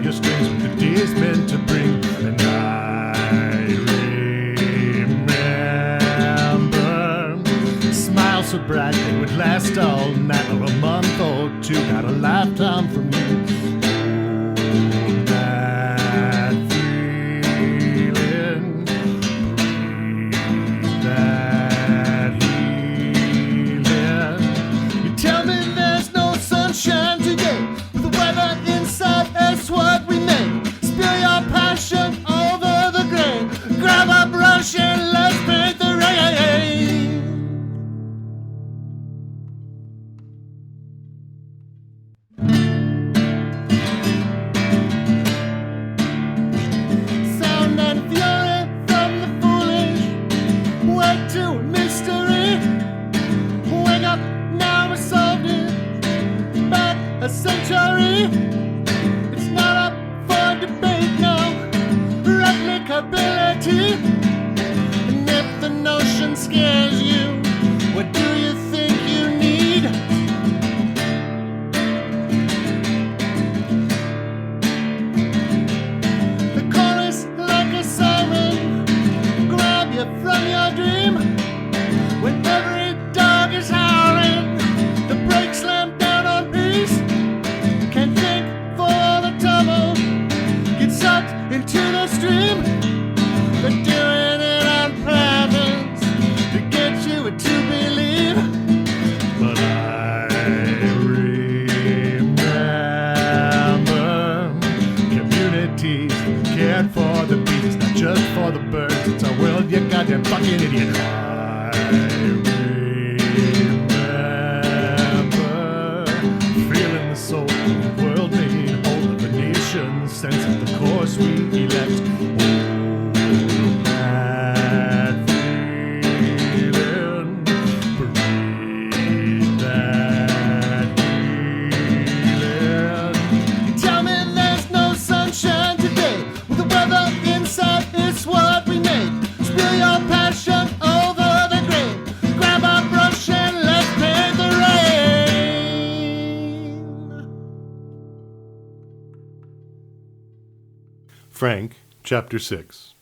your strings what the day is meant to bring. And I remember smiles so bright they would last all night, or a month or two, not a lifetime from you. It's not up for debate now. Replicability. And if the notion scares you, what do you think you need? The chorus like a siren, grab you from your dream. When every dog is howling, the brakes slam down on peace. Into the stream, but doing it on purpose to get you to believe. But I remember communities cared for the bees, not just for the birds. It's our world, you goddamn fucking idiot. I remember feeling the soul of the world made whole of a nation, sense of the course we elect. That feeling, breathe that feeling. You tell me there's no sunshine today, well, the weather inside is what we made. Spill your passion over the grain, grab a brush and let's paint the rain. Frank, Chapter 6.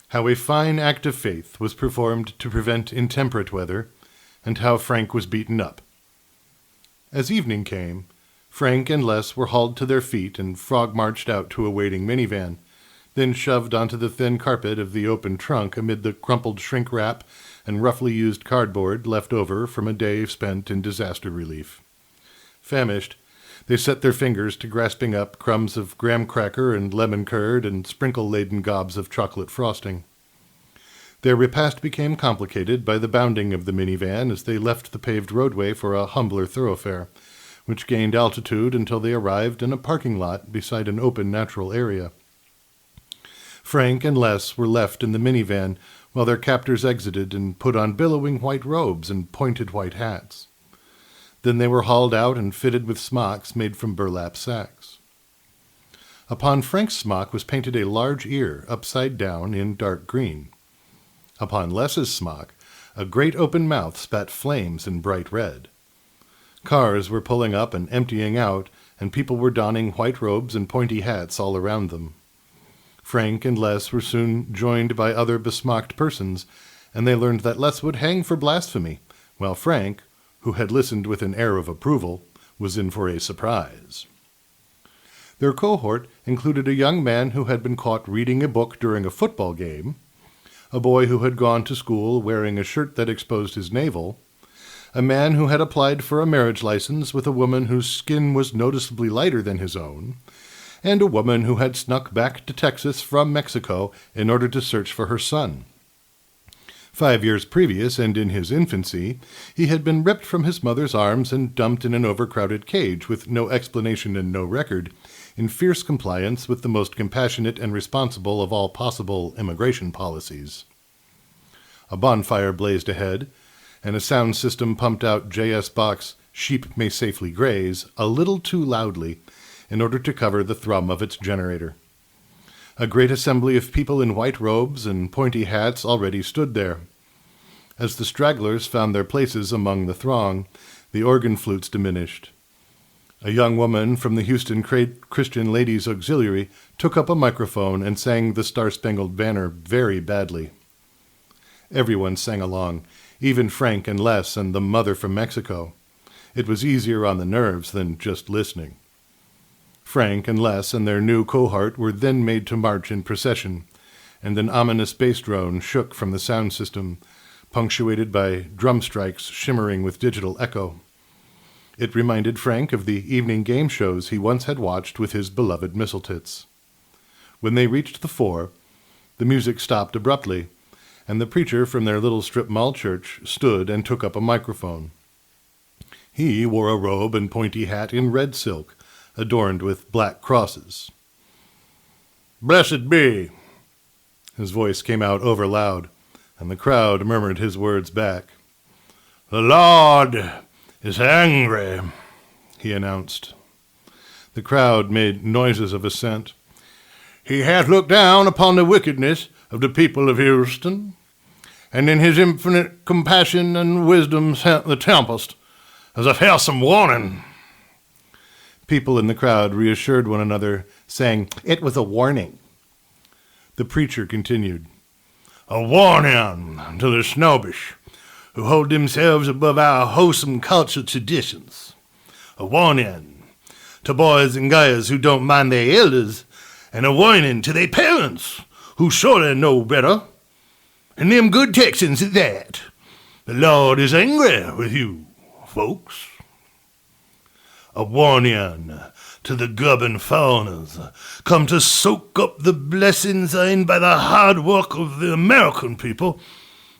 How a fine act of faith was performed to prevent intemperate weather, and how Frank was beaten up. As evening came, Frank and Les were hauled to their feet and frog-marched out to a waiting minivan, then shoved onto the thin carpet of the open trunk amid the crumpled shrink wrap and roughly used cardboard left over from a day spent in disaster relief. Famished, they set their fingers to grasping up crumbs of graham cracker and lemon curd and sprinkle-laden gobs of chocolate frosting. Their repast became complicated by the bounding of the minivan as they left the paved roadway for a humbler thoroughfare, which gained altitude until they arrived in a parking lot beside an open natural area. Frank and Les were left in the minivan while their captors exited and put on billowing white robes and pointed white hats. Then they were hauled out and fitted with smocks made from burlap sacks. Upon Frank's smock was painted a large ear upside down in dark green. Upon Les's smock, a great open mouth spat flames in bright red. Cars were pulling up and emptying out, and people were donning white robes and pointy hats all around them. Frank and Les were soon joined by other besmocked persons, and they learned that Les would hang for blasphemy, while Frank, who had listened with an air of approval, was in for a surprise. Their cohort included a young man who had been caught reading a book during a football game, a boy who had gone to school wearing a shirt that exposed his navel, a man who had applied for a marriage license with a woman whose skin was noticeably lighter than his own, and a woman who had snuck back to Texas from Mexico in order to search for her son. 5 years previous, and in his infancy, he had been ripped from his mother's arms and dumped in an overcrowded cage with no explanation and no record, in fierce compliance with the most compassionate and responsible of all possible immigration policies. A bonfire blazed ahead, and a sound system pumped out J.S. Bach's "Sheep May Safely Graze" a little too loudly in order to cover the thrum of its generator. A great assembly of people in white robes and pointy hats already stood there. As the stragglers found their places among the throng, the organ flutes diminished. A young woman from the Houston Christian Ladies Auxiliary took up a microphone and sang the Star-Spangled Banner very badly. Everyone sang along, even Frank and Les and the mother from Mexico. It was easier on the nerves than just listening. Frank and Les and their new cohort were then made to march in procession, and an ominous bass drone shook from the sound system, punctuated by drum strikes shimmering with digital echo. It reminded Frank of the evening game shows he once had watched with his beloved Misseltits. When they reached the fore, the music stopped abruptly, and the preacher from their little strip mall church stood and took up a microphone. He wore a robe and pointy hat in red silk, adorned with black crosses. "Blessed be!" His voice came out overloud, and the crowd murmured his words back. "The Lord is angry," he announced. The crowd made noises of assent. "He hath looked down upon the wickedness of the people of Houston, and in his infinite compassion and wisdom sent the tempest as a fearsome warning." People in the crowd reassured one another, saying, "It was a warning." The preacher continued, "A warning to the snobbish, who hold themselves above our wholesome cultural traditions. A warning to boys and girls who don't mind their elders, and a warning to their parents, who surely know better. And them good Texans at that. The Lord is angry with you, folks. A warning to the gubbin foreigners, come to soak up the blessings earned by the hard work of the American people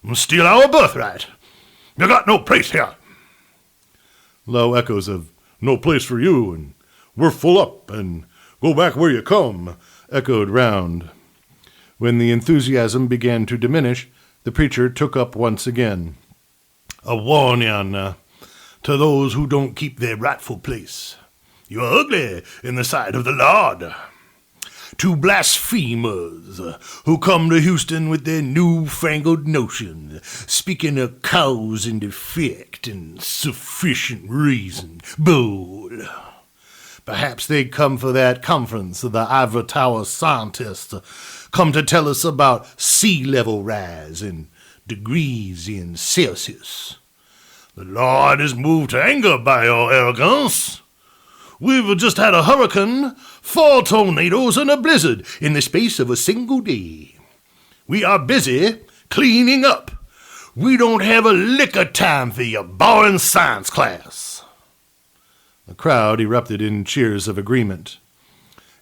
and steal our birthright. You got no place here." Low echoes of "no place for you," and "we're full up," and "go back where you come," echoed round. When the enthusiasm began to diminish, the preacher took up once again. "A warning to those who don't keep their rightful place. You are ugly in the sight of the Lord. To blasphemers who come to Houston with their newfangled notion, speaking of cause and effect and sufficient reason. Bull. Perhaps they come for that conference of the Ivory Tower scientists, come to tell us about sea level rise and degrees in Celsius. The Lord is moved to anger by your arrogance. We've just had a hurricane, 4 tornadoes, and a blizzard in the space of a single day. We are busy cleaning up. We don't have a lick of time for your boring science class." The crowd erupted in cheers of agreement.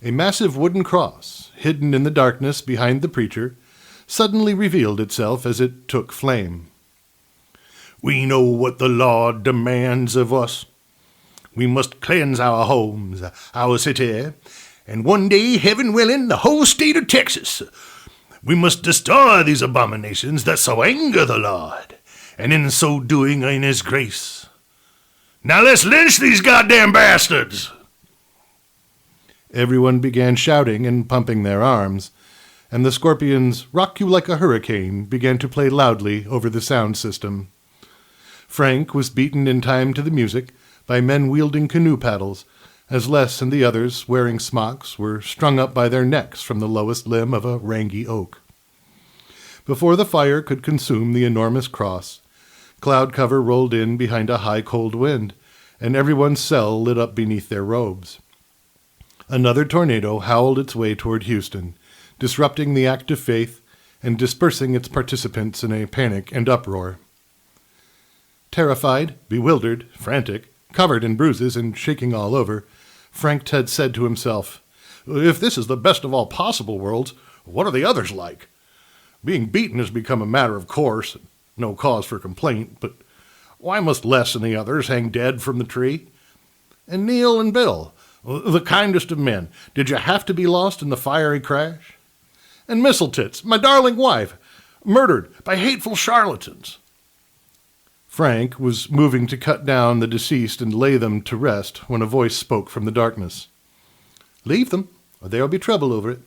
A massive wooden cross, hidden in the darkness behind the preacher, suddenly revealed itself as it took flame. "We know what the Lord demands of us. We must cleanse our homes, our city, and one day, heaven willing, the whole state of Texas. We must destroy these abominations that so anger the Lord, and in so doing earn his grace. Now let's lynch these goddamn bastards!" Everyone began shouting and pumping their arms, and the Scorpions' "Rock You Like a Hurricane" began to play loudly over the sound system. Frank was beaten in time to the music by men wielding canoe paddles, as Les and the others, wearing smocks, were strung up by their necks from the lowest limb of a rangy oak. Before the fire could consume the enormous cross, cloud cover rolled in behind a high cold wind, and everyone's cell lit up beneath their robes. Another tornado howled its way toward Houston, disrupting the act of faith and dispersing its participants in a panic and uproar. Terrified, bewildered, frantic, covered in bruises and shaking all over, Frank had said to himself, "If this is the best of all possible worlds, what are the others like? Being beaten has become a matter of course, no cause for complaint, but why must Les and the others hang dead from the tree? And Neil and Bill, the kindest of men, did you have to be lost in the fiery crash? And Misseltits, my darling wife, murdered by hateful charlatans." Frank was moving to cut down the deceased and lay them to rest when a voice spoke from the darkness. "Leave them, or there will be trouble over it.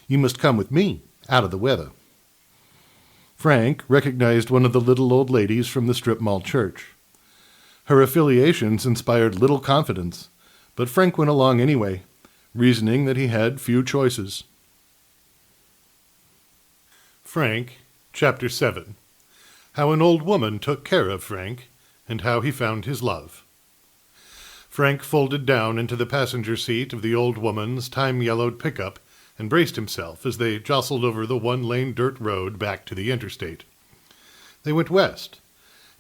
You must come with me, out of the weather." Frank recognized one of the little old ladies from the strip mall church. Her affiliations inspired little confidence, But Frank went along anyway, reasoning that he had few choices. Frank, Chapter 7. How an Old Woman Took Care of Frank, and How He Found His Love. Frank folded down into the passenger seat of the old woman's time-yellowed pickup and braced himself as they jostled over the one-lane dirt road back to the interstate. They went west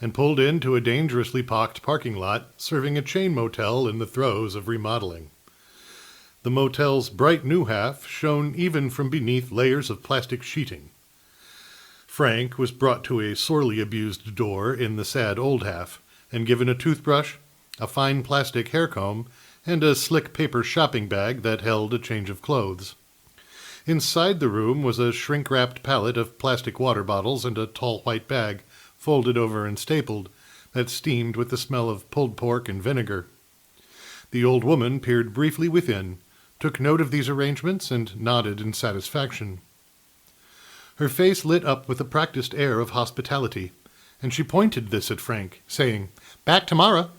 and pulled into a dangerously pocked parking lot serving a chain motel in the throes of remodeling. The motel's bright new half shone even from beneath layers of plastic sheeting. Frank was brought to a sorely abused door in the sad old half and given a toothbrush, a fine plastic hair comb, and a slick paper shopping bag that held a change of clothes. Inside the room was a shrink-wrapped pallet of plastic water bottles and a tall white bag, folded over and stapled, that steamed with the smell of pulled pork and vinegar. The old woman peered briefly within, took note of these arrangements, and nodded in satisfaction. Her face lit up with a practiced air of hospitality, and she pointed this at Frank, saying, "Back tomorrow."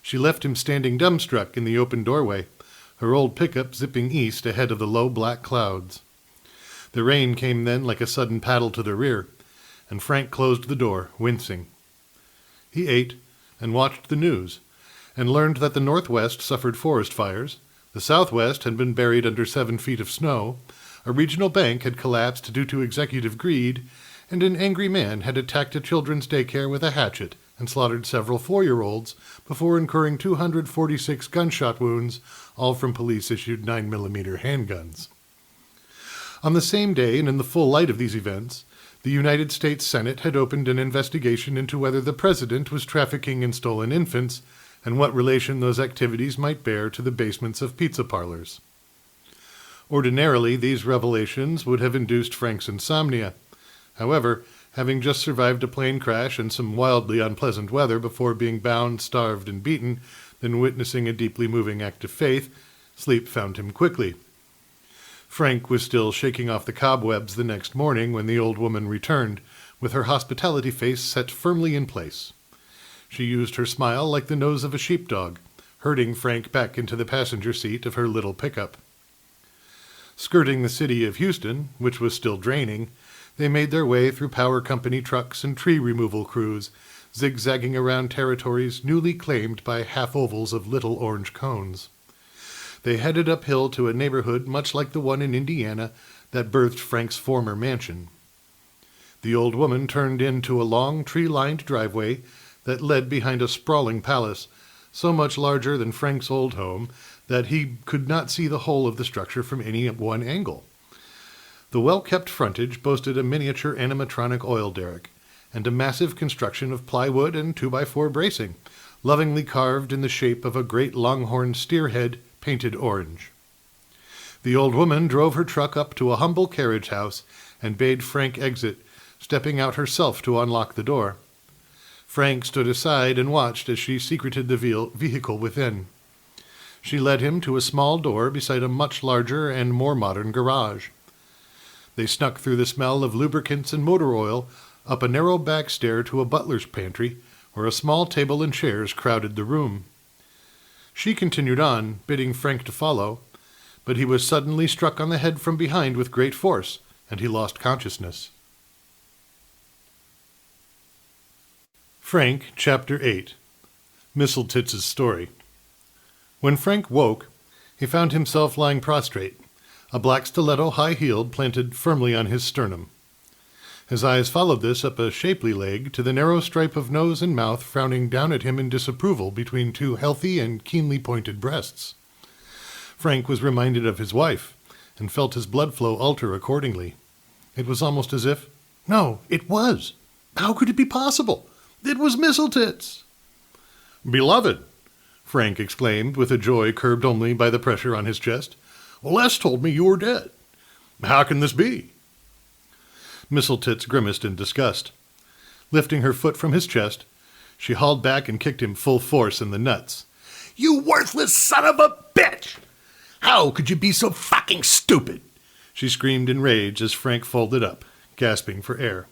She left him standing dumbstruck in the open doorway, her old pickup zipping east ahead of the low black clouds. The rain came then like a sudden paddle to the rear, and Frank closed the door, wincing. He ate and watched the news, and learned that the Northwest suffered forest fires, the Southwest had been buried under 7 feet of snow, a regional bank had collapsed due to executive greed, and an angry man had attacked a children's daycare with a hatchet and slaughtered several 4-year-olds before incurring 246 gunshot wounds, all from police-issued 9mm handguns. On the same day, and in the full light of these events, the United States Senate had opened an investigation into whether the president was trafficking in stolen infants and what relation those activities might bear to the basements of pizza parlors. Ordinarily, these revelations would have induced Frank's insomnia. However, having just survived a plane crash and some wildly unpleasant weather before being bound, starved, and beaten, then witnessing a deeply moving act of faith, sleep found him quickly. Frank was still shaking off the cobwebs the next morning when the old woman returned, with her hospitality face set firmly in place. She used her smile like the nose of a sheepdog, herding Frank back into the passenger seat of her little pickup. Skirting the city of Houston, which was still draining, they made their way through power company trucks and tree removal crews, zigzagging around territories newly claimed by half-ovals of little orange cones. They headed uphill to a neighborhood much like the one in Indiana that birthed Frank's former mansion. The old woman turned into a long, tree-lined driveway that led behind a sprawling palace, so much larger than Frank's old home that he could not see the whole of the structure from any one angle. The well-kept frontage boasted a miniature animatronic oil derrick and a massive construction of plywood and 2x4 bracing, lovingly carved in the shape of a great longhorn steerhead painted orange. The old woman drove her truck up to a humble carriage house and bade Frank exit, stepping out herself to unlock the door. Frank stood aside and watched as she secreted the vehicle within. She led him to a small door beside a much larger and more modern garage. They snuck through the smell of lubricants and motor oil, up a narrow back stair to a butler's pantry, where a small table and chairs crowded the room. She continued on, bidding Frank to follow, but he was suddenly struck on the head from behind with great force, and he lost consciousness. Frank, Chapter 8. Misseltits' Story. When Frank woke, he found himself lying prostrate, a black stiletto high-heeled planted firmly on his sternum. His eyes followed this up a shapely leg to the narrow stripe of nose and mouth frowning down at him in disapproval between 2 healthy and keenly pointed breasts. Frank was reminded of his wife, and felt his blood flow alter accordingly. It was almost as if, no, it was. How could it be possible? It was Misseltits. "Beloved," Frank exclaimed, with a joy curbed only by the pressure on his chest. "Les told me you were dead. How can this be?" Misseltits grimaced in disgust. Lifting her foot from his chest, she hauled back and kicked him full force in the nuts. "You worthless son of a bitch! How could you be so fucking stupid?" she screamed in rage as Frank folded up, gasping for air.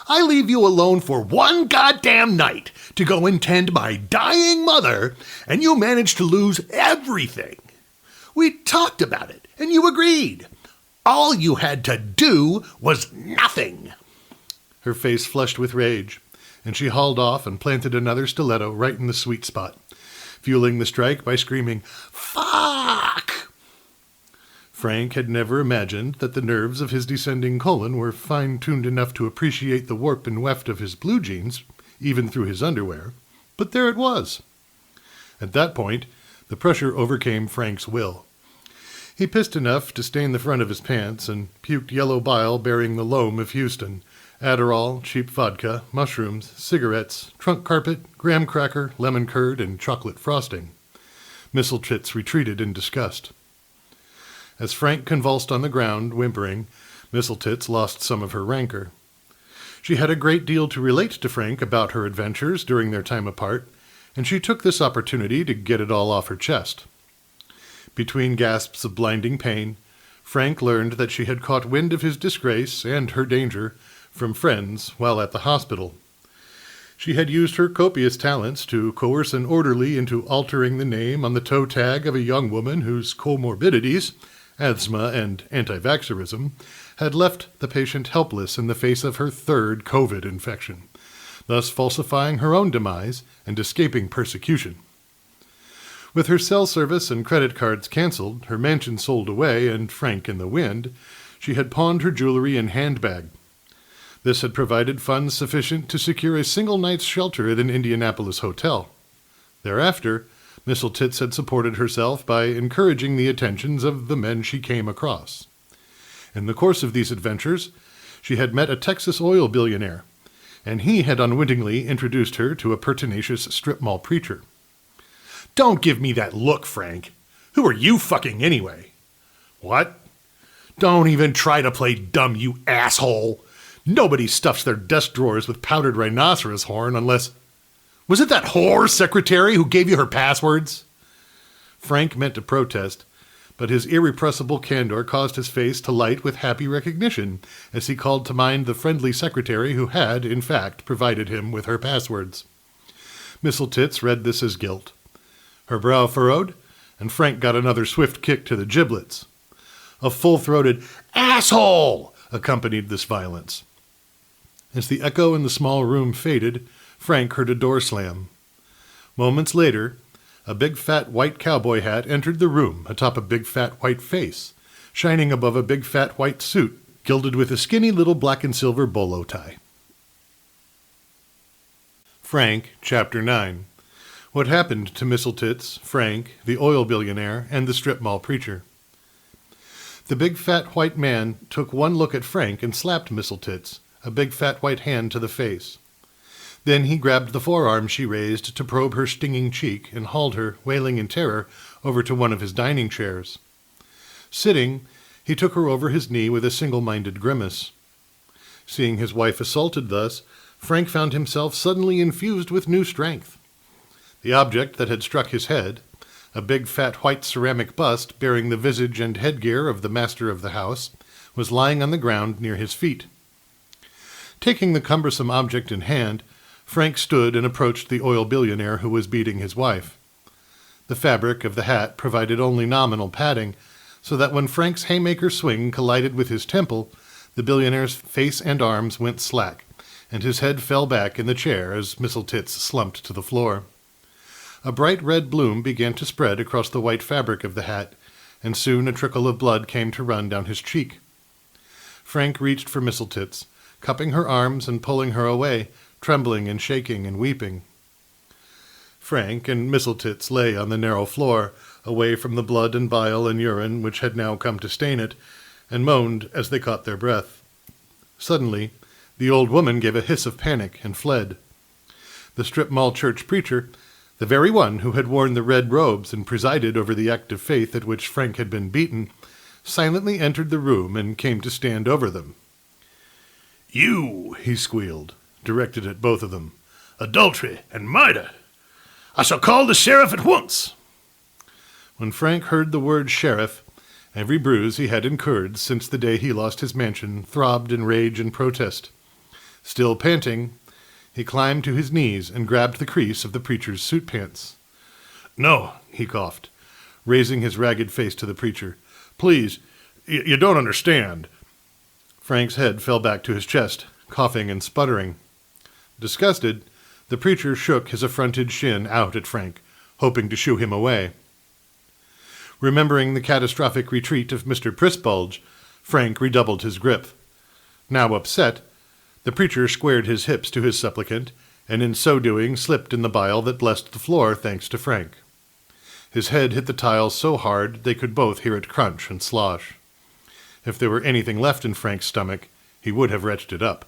I leave you alone for one goddamn night to go and tend my dying mother, and you manage to lose everything. We talked about it, and you agreed. All you had to do was nothing." Her face flushed with rage, and she hauled off and planted another stiletto right in the sweet spot, fueling the strike by screaming, "Fuck!" Frank had never imagined that the nerves of his descending colon were fine-tuned enough to appreciate the warp and weft of his blue jeans, even through his underwear, but there it was. At that point, the pressure overcame Frank's will. He pissed enough to stain the front of his pants and puked yellow bile bearing the loam of Houston, Adderall, cheap vodka, mushrooms, cigarettes, trunk carpet, graham cracker, lemon curd, and chocolate frosting. Misseltits retreated in disgust. As Frank convulsed on the ground, whimpering, Misseltits lost some of her rancor. She had a great deal to relate to Frank about her adventures during their time apart, and she took this opportunity to get it all off her chest. Between gasps of blinding pain, Frank learned that she had caught wind of his disgrace and her danger from friends while at the hospital. She had used her copious talents to coerce an orderly into altering the name on the toe tag of a young woman whose comorbidities, asthma and anti-vaxxerism, had left the patient helpless in the face of her third COVID infection, thus falsifying her own demise and escaping persecution. With her cell service and credit cards canceled, her mansion sold away, and Frank in the wind, she had pawned her jewelry and handbag. This had provided funds sufficient to secure a single night's shelter at an Indianapolis hotel. Thereafter, Misseltits had supported herself by encouraging the attentions of the men she came across. In the course of these adventures, she had met a Texas oil billionaire, and he had unwittingly introduced her to a pertinacious strip mall preacher. "Don't give me that look, Frank. Who are you fucking anyway?" "What?" "Don't even try to play dumb, you asshole. Nobody stuffs their desk drawers with powdered rhinoceros horn unless... Was it that whore secretary who gave you her passwords?" Frank meant to protest, but his irrepressible candor caused his face to light with happy recognition as he called to mind the friendly secretary who had, in fact, provided him with her passwords. Misseltits read this as guilt. Her brow furrowed, and Frank got another swift kick to the giblets. A full-throated "asshole" accompanied this violence. As the echo in the small room faded, Frank heard a door slam. Moments later, a big fat white cowboy hat entered the room atop a big fat white face, shining above a big fat white suit, gilded with a skinny little black and silver bolo tie. Frank, Chapter 9. What happened to Misseltits, Frank, the oil billionaire, and the strip mall preacher. The big fat white man took one look at Frank and slapped Misseltits, a big fat white hand to the face. Then he grabbed the forearm she raised to probe her stinging cheek and hauled her, wailing in terror, over to one of his dining chairs. Sitting, he took her over his knee with a single-minded grimace. Seeing his wife assaulted thus, Frank found himself suddenly infused with new strength. The object that had struck his head, a big fat white ceramic bust bearing the visage and headgear of the master of the house, was lying on the ground near his feet. Taking the cumbersome object in hand, Frank stood and approached the oil billionaire who was beating his wife. The fabric of the hat provided only nominal padding, so that when Frank's haymaker swing collided with his temple, the billionaire's face and arms went slack, and his head fell back in the chair as Misseltits slumped to the floor. A bright red bloom began to spread across the white fabric of the hat, and soon a trickle of blood came to run down his cheek. Frank reached for Misseltits, cupping her arms and pulling her away, trembling and shaking and weeping. Frank and Misseltits lay on the narrow floor, away from the blood and bile and urine which had now come to stain it, and moaned as they caught their breath. Suddenly, the old woman gave a hiss of panic and fled. The strip mall church preacher, the very one who had worn the red robes and presided over the act of faith at which Frank had been beaten, silently entered the room and came to stand over them. "You," he squealed, directed at both of them, "adultery and murder. I shall call the sheriff at once." When Frank heard the word sheriff, every bruise he had incurred since the day he lost his mansion throbbed in rage and protest. Still panting, he climbed to his knees and grabbed the crease of the preacher's suit pants. "No," he coughed, raising his ragged face to the preacher. "Please, you don't understand." Frank's head fell back to his chest, coughing and sputtering. Disgusted, the preacher shook his affronted shin out at Frank, hoping to shoo him away. Remembering the catastrophic retreat of Mr. Prissbulge, Frank redoubled his grip. Now upset, the preacher squared his hips to his supplicant, and in so doing slipped in the bile that blessed the floor thanks to Frank. His head hit the tiles so hard they could both hear it crunch and slosh. If there were anything left in Frank's stomach, he would have retched it up.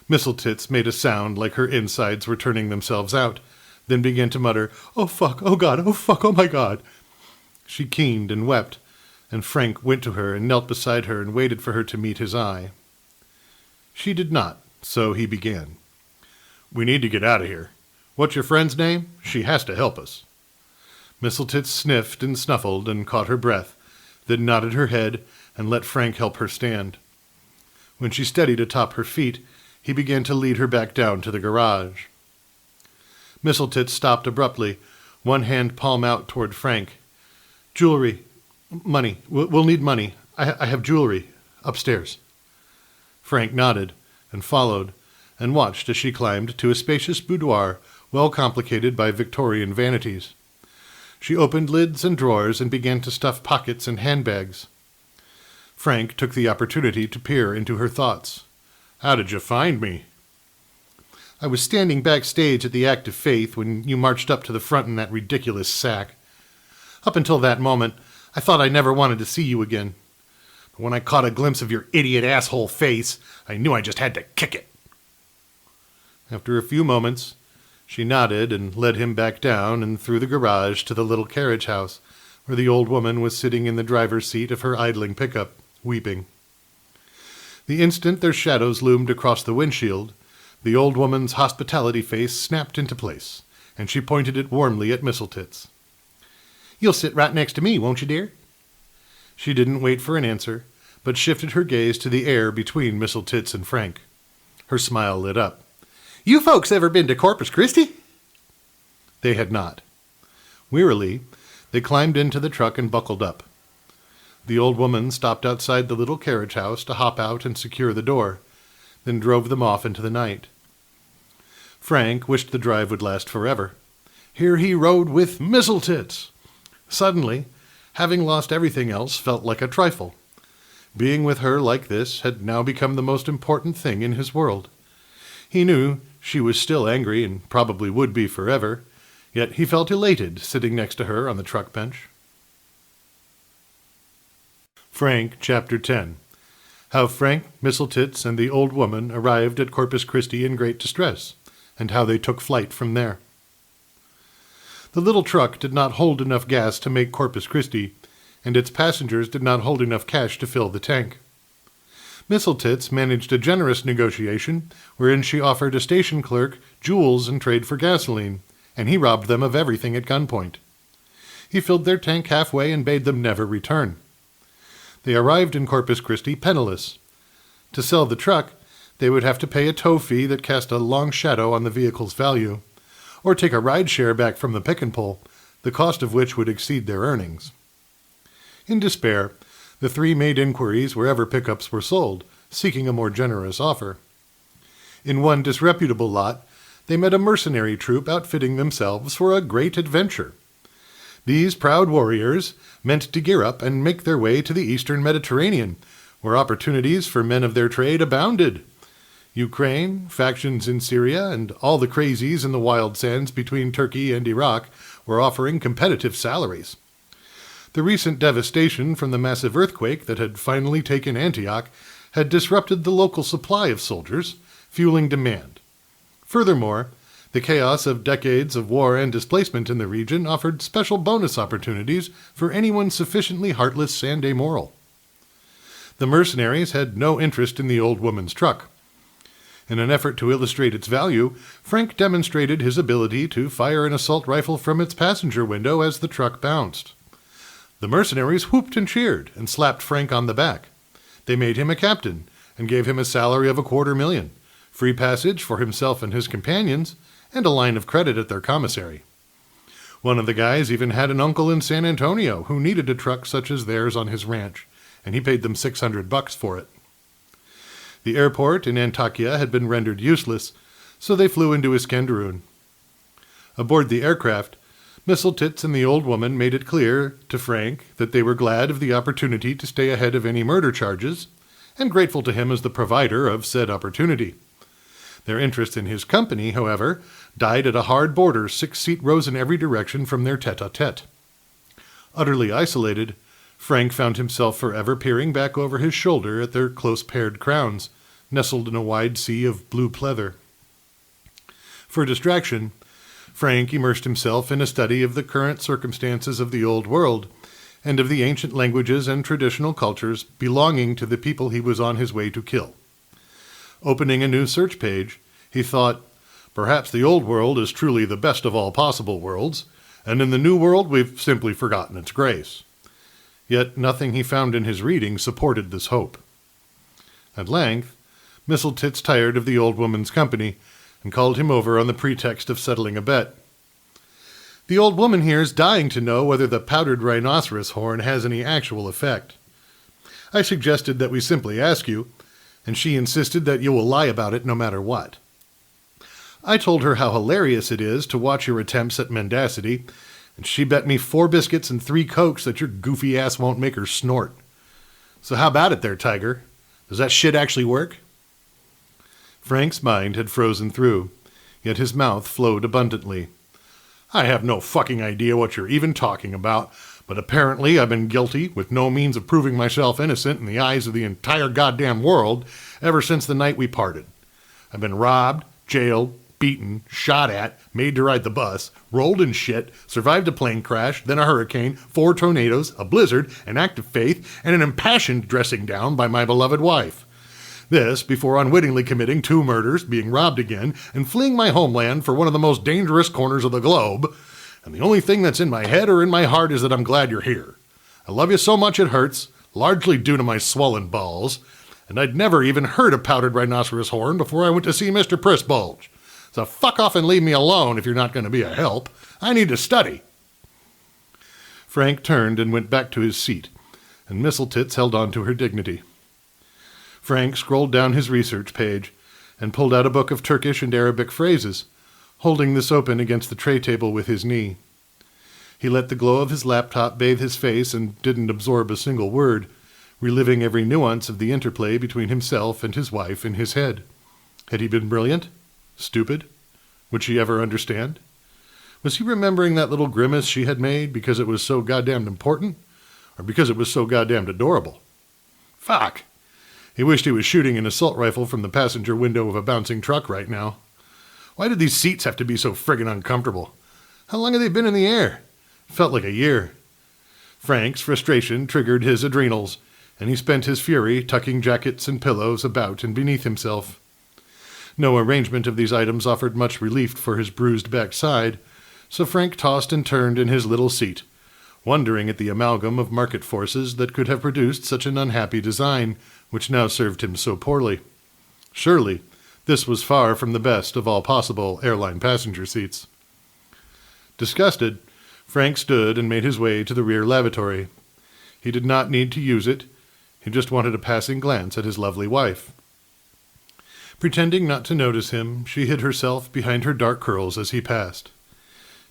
Mistletoe made a sound like her insides were turning themselves out, then began to mutter, "Oh fuck, oh God, oh fuck, oh my God." She keened and wept, and Frank went to her and knelt beside her and waited for her to meet his eye. She did not, so he began. "We need to get out of here. What's your friend's name? She has to help us." Mistletoe sniffed and snuffled and caught her breath, then nodded her head and let Frank help her stand. When she steadied atop her feet, he began to lead her back down to the garage. Mistletoe stopped abruptly, one hand palm out toward Frank. "Jewelry. Money. We'll need money. I have jewelry. Upstairs." Frank nodded and followed, and watched as she climbed to a spacious boudoir well complicated by Victorian vanities. She opened lids and drawers and began to stuff pockets and handbags. Frank took the opportunity to peer into her thoughts. "How did you find me?" "I was standing backstage at the Act of Faith when you marched up to the front in that ridiculous sack. Up until that moment, I thought I never wanted to see you again. But when I caught a glimpse of your idiot asshole face, I knew I just had to kick it." After a few moments, she nodded and led him back down and through the garage to the little carriage house, where the old woman was sitting in the driver's seat of her idling pickup, weeping. The instant their shadows loomed across the windshield, the old woman's hospitality face snapped into place, and she pointed it warmly at Mistletoe. "You'll sit right next to me, won't you, dear?" She didn't wait for an answer, but shifted her gaze to the air between Mistletoe and Frank. Her smile lit up. "You folks ever been to Corpus Christi?" They had not. Wearily, they climbed into the truck and buckled up. The old woman stopped outside the little carriage house to hop out and secure the door, then drove them off into the night. Frank wished the drive would last forever. Here he rode with Mistletoe. Suddenly, having lost everything else felt like a trifle. Being with her like this had now become the most important thing in his world. He knew she was still angry and probably would be forever, yet he felt elated sitting next to her on the truck bench. Frank, Chapter 10. How Frank, Mistletoe, and the old woman arrived at Corpus Christi in great distress, and how they took flight from there. The little truck did not hold enough gas to make Corpus Christi, and its passengers did not hold enough cash to fill the tank. Mistletoe managed a generous negotiation wherein she offered a station clerk jewels in trade for gasoline, and he robbed them of everything at gunpoint. He filled their tank halfway and bade them never return. They arrived in Corpus Christi penniless. To sell the truck, they would have to pay a tow fee that cast a long shadow on the vehicle's value, or take a ride share back from the pick and pull, the cost of which would exceed their earnings. In despair, the three made inquiries wherever pickups were sold, seeking a more generous offer. In one disreputable lot, they met a mercenary troop outfitting themselves for a great adventure. These proud warriors meant to gear up and make their way to the eastern Mediterranean, where opportunities for men of their trade abounded. Ukraine, factions in Syria, and all the crazies in the wild sands between Turkey and Iraq were offering competitive salaries. The recent devastation from the massive earthquake that had finally taken Antioch had disrupted the local supply of soldiers, fueling demand. Furthermore, the chaos of decades of war and displacement in the region offered special bonus opportunities for anyone sufficiently heartless and amoral. The mercenaries had no interest in the old woman's truck. In an effort to illustrate its value, Frank demonstrated his ability to fire an assault rifle from its passenger window as the truck bounced. The mercenaries whooped and cheered and slapped Frank on the back. They made him a captain and gave him a salary of $250,000, free passage for himself and his companions, and a line of credit at their commissary. One of the guys even had an uncle in San Antonio who needed a truck such as theirs on his ranch, and he paid them $600 for it. The airport in Antakya had been rendered useless, so they flew into Iskenderun. Aboard the aircraft, Misseltitz and the old woman made it clear to Frank that they were glad of the opportunity to stay ahead of any murder charges, and grateful to him as the provider of said opportunity. Their interest in his company, however, died at a hard border 6 rows in every direction from their tete-a-tete. Utterly isolated, Frank found himself forever peering back over his shoulder at their close-paired crowns, nestled in a wide sea of blue pleather. For distraction, Frank immersed himself in a study of the current circumstances of the Old World, and of the ancient languages and traditional cultures belonging to the people he was on his way to kill. Opening a new search page, he thought, perhaps the Old World is truly the best of all possible worlds, and in the New World we've simply forgotten its grace. Yet nothing he found in his reading supported this hope. At length, Misseltitz tired of the old woman's company, and called him over on the pretext of settling a bet. The old woman here is dying to know whether the powdered rhinoceros horn has any actual effect. I suggested that we simply ask you, and she insisted that you will lie about it no matter what. I told her how hilarious it is to watch your attempts at mendacity, and she bet me 4 biscuits and 3 Cokes that your goofy ass won't make her snort. So how about it there, Tiger? Does that shit actually work? Frank's mind had frozen through, yet his mouth flowed abundantly. I have no fucking idea what you're even talking about, but apparently I've been guilty, with no means of proving myself innocent in the eyes of the entire goddamn world, ever since the night we parted. I've been robbed, jailed, beaten, shot at, made to ride the bus, rolled in shit, survived a plane crash, then a hurricane, 4 tornadoes, a blizzard, an act of faith, and an impassioned dressing down by my beloved wife. This before unwittingly committing 2 murders, being robbed again, and fleeing my homeland for one of the most dangerous corners of the globe. And the only thing that's in my head or in my heart is that I'm glad you're here. I love you so much it hurts, largely due to my swollen balls, and I'd never even heard of powdered rhinoceros horn before I went to see Mr. Prissbulge. So fuck off and leave me alone if you're not going to be a help. I need to study. Frank turned and went back to his seat, and Misseltitz held on to her dignity. Frank scrolled down his research page and pulled out a book of Turkish and Arabic phrases, holding this open against the tray table with his knee. He let the glow of his laptop bathe his face and didn't absorb a single word, reliving every nuance of the interplay between himself and his wife in his head. Had he been brilliant? Stupid? Would she ever understand? Was he remembering that little grimace she had made because it was so goddamned important? Or because it was so goddamned adorable? Fuck! He wished he was shooting an assault rifle from the passenger window of a bouncing truck right now. Why did these seats have to be so friggin' uncomfortable? How long had they been in the air? It felt like a year. Frank's frustration triggered his adrenals, and he spent his fury tucking jackets and pillows about and beneath himself. No arrangement of these items offered much relief for his bruised backside, so Frank tossed and turned in his little seat, wondering at the amalgam of market forces that could have produced such an unhappy design, which now served him so poorly. Surely, this was far from the best of all possible airline passenger seats. Disgusted, Frank stood and made his way to the rear lavatory. He did not need to use it. He just wanted a passing glance at his lovely wife. Pretending not to notice him, she hid herself behind her dark curls as he passed.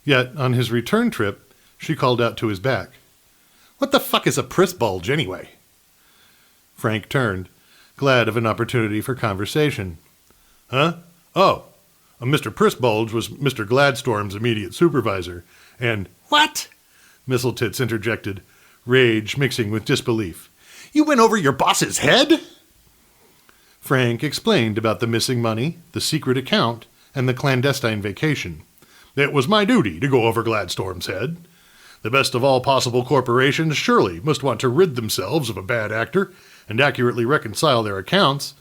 Yet, on his return trip, she called out to his back, "What the fuck is a Prissbulge, anyway?" Frank turned, glad of an opportunity for conversation. Huh? Oh, Mr. Prissbulge was Mr. Gladstorm's immediate supervisor, and— What? Misseltitz interjected, rage mixing with disbelief. You went over your boss's head? Frank explained about the missing money, the secret account, and the clandestine vacation. It was my duty to go over Gladstorm's head. The best of all possible corporations surely must want to rid themselves of a bad actor and accurately reconcile their accounts.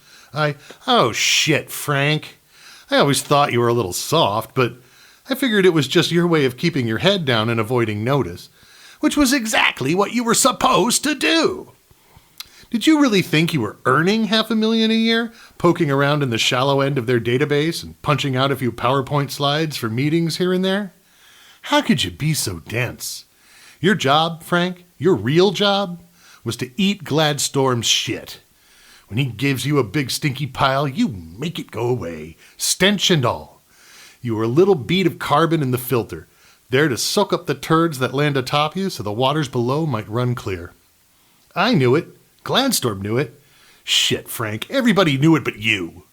Oh shit, Frank. I always thought you were a little soft, but I figured it was just your way of keeping your head down and avoiding notice, which was exactly what you were supposed to do. Did you really think you were earning $500,000 a year, poking around in the shallow end of their database and punching out a few PowerPoint slides for meetings here and there? How could you be so dense? Your job, Frank, your real job, was to eat Gladstorm's shit. When he gives you a big stinky pile, you make it go away, stench and all. You were a little bead of carbon in the filter, there to soak up the turds that land atop you so the waters below might run clear. I knew it. Gladstorm knew it. Shit, Frank, everybody knew it but you.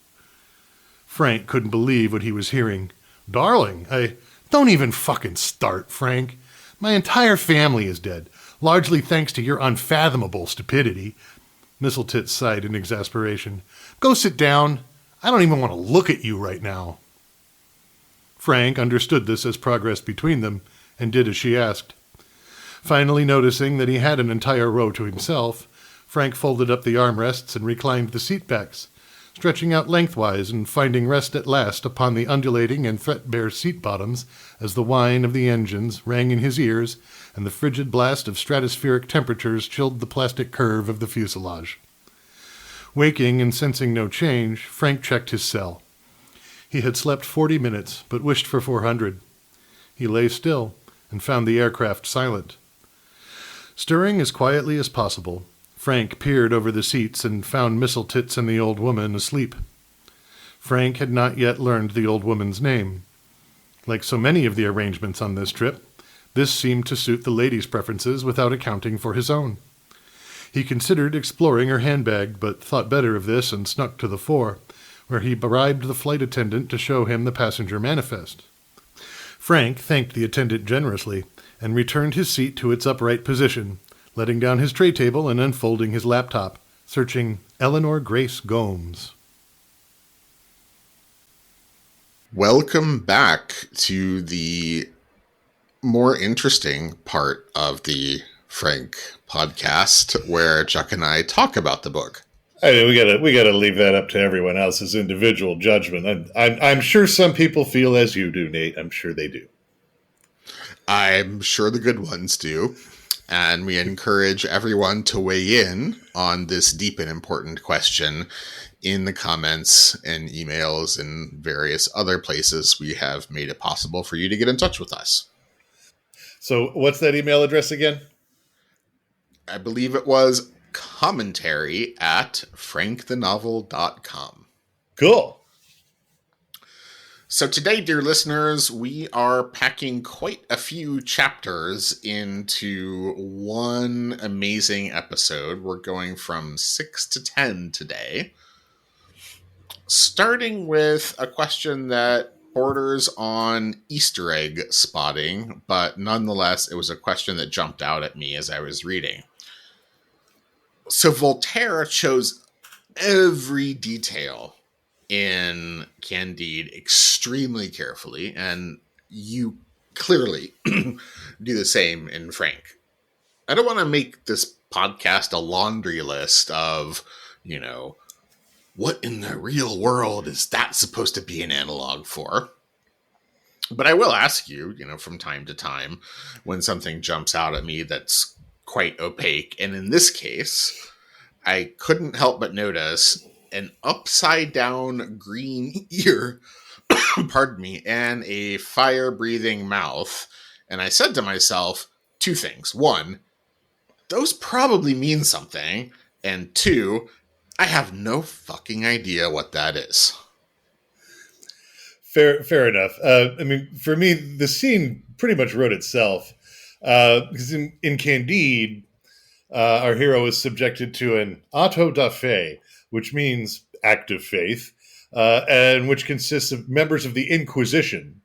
Frank couldn't believe what he was hearing. Darling, don't even fucking start, Frank. My entire family is dead, largely thanks to your unfathomable stupidity. Mistletoe sighed in exasperation. Go sit down. I don't even want to look at you right now. Frank understood this as progress between them, and did as she asked. Finally noticing that he had an entire row to himself, Frank folded up the armrests and reclined the seat backs, stretching out lengthwise and finding rest at last upon the undulating and threadbare seat bottoms as the whine of the engines rang in his ears and the frigid blast of stratospheric temperatures chilled the plastic curve of the fuselage. Waking and sensing no change, Frank checked his cell. He had slept 40 minutes, but wished for 400. He lay still and found the aircraft silent. Stirring as quietly as possible, Frank peered over the seats and found Mistletoe and the old woman asleep. Frank had not yet learned the old woman's name. Like so many of the arrangements on this trip, this seemed to suit the lady's preferences without accounting for his own. He considered exploring her handbag, but thought better of this and snuck to the fore, where he bribed the flight attendant to show him the passenger manifest. Frank thanked the attendant generously and returned his seat to its upright position, letting down his tray table and unfolding his laptop, searching Eleanor Grace Gomes. Welcome back to the more interesting part of the Frank podcast, where Chuck and I talk about the book. I mean, we gotta leave that up to everyone else's individual judgment. I'm sure some people feel as you do, Nate. I'm sure they do. I'm sure the good ones do. And we encourage everyone to weigh in on this deep and important question in the comments and emails and various other places we have made it possible for you to get in touch with us. So what's that email address again? I believe it was commentary@frankthenovel.com. Cool. So today, dear listeners, we are packing quite a few chapters into one amazing episode. We're going from 6 to 10 today, starting with a question that borders on Easter egg spotting, but nonetheless, it was a question that jumped out at me as I was reading. So Voltaire chose every detail in Candide extremely carefully, and you clearly do the same in Frank. I don't want to make this podcast a laundry list of, what in the real world is that supposed to be an analog for? But I will ask you, from time to time, when something jumps out at me that's quite opaque. And in this case, I couldn't help but notice an upside down green ear, pardon me, and a fire breathing mouth. And I said to myself two things. One, those probably mean something. And two, I have no fucking idea what that is. Fair enough. For me, the scene pretty much wrote itself. Because in Candide, our hero is subjected to an auto da fe, which means act of faith, and which consists of members of the Inquisition,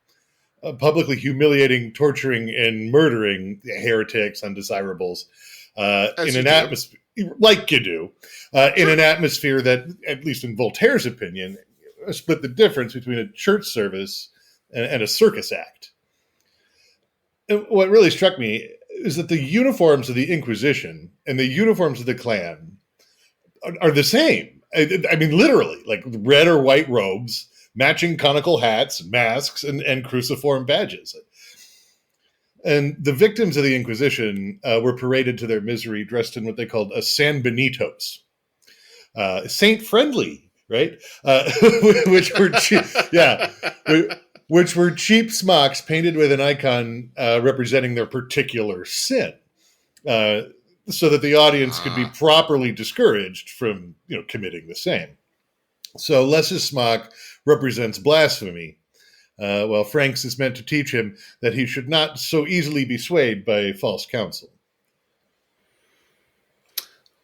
publicly humiliating, torturing, and murdering heretics, undesirables, in an atmosphere like you do, in an atmosphere that, at least in Voltaire's opinion, split the difference between a church service and a circus act. And what really struck me is that the uniforms of the Inquisition and the uniforms of the Klan are the same. I mean, literally, like red or white robes, matching conical hats, masks, and cruciform badges. And the victims of the Inquisition were paraded to their misery dressed in what they called a San Benitos, saint friendly, right? Which were cheap, yeah, which were cheap smocks painted with an icon representing their particular sin, uh, so that the audience could be properly discouraged from committing the same. So Les's smock represents blasphemy, while Frank's is meant to teach him that he should not so easily be swayed by false counsel.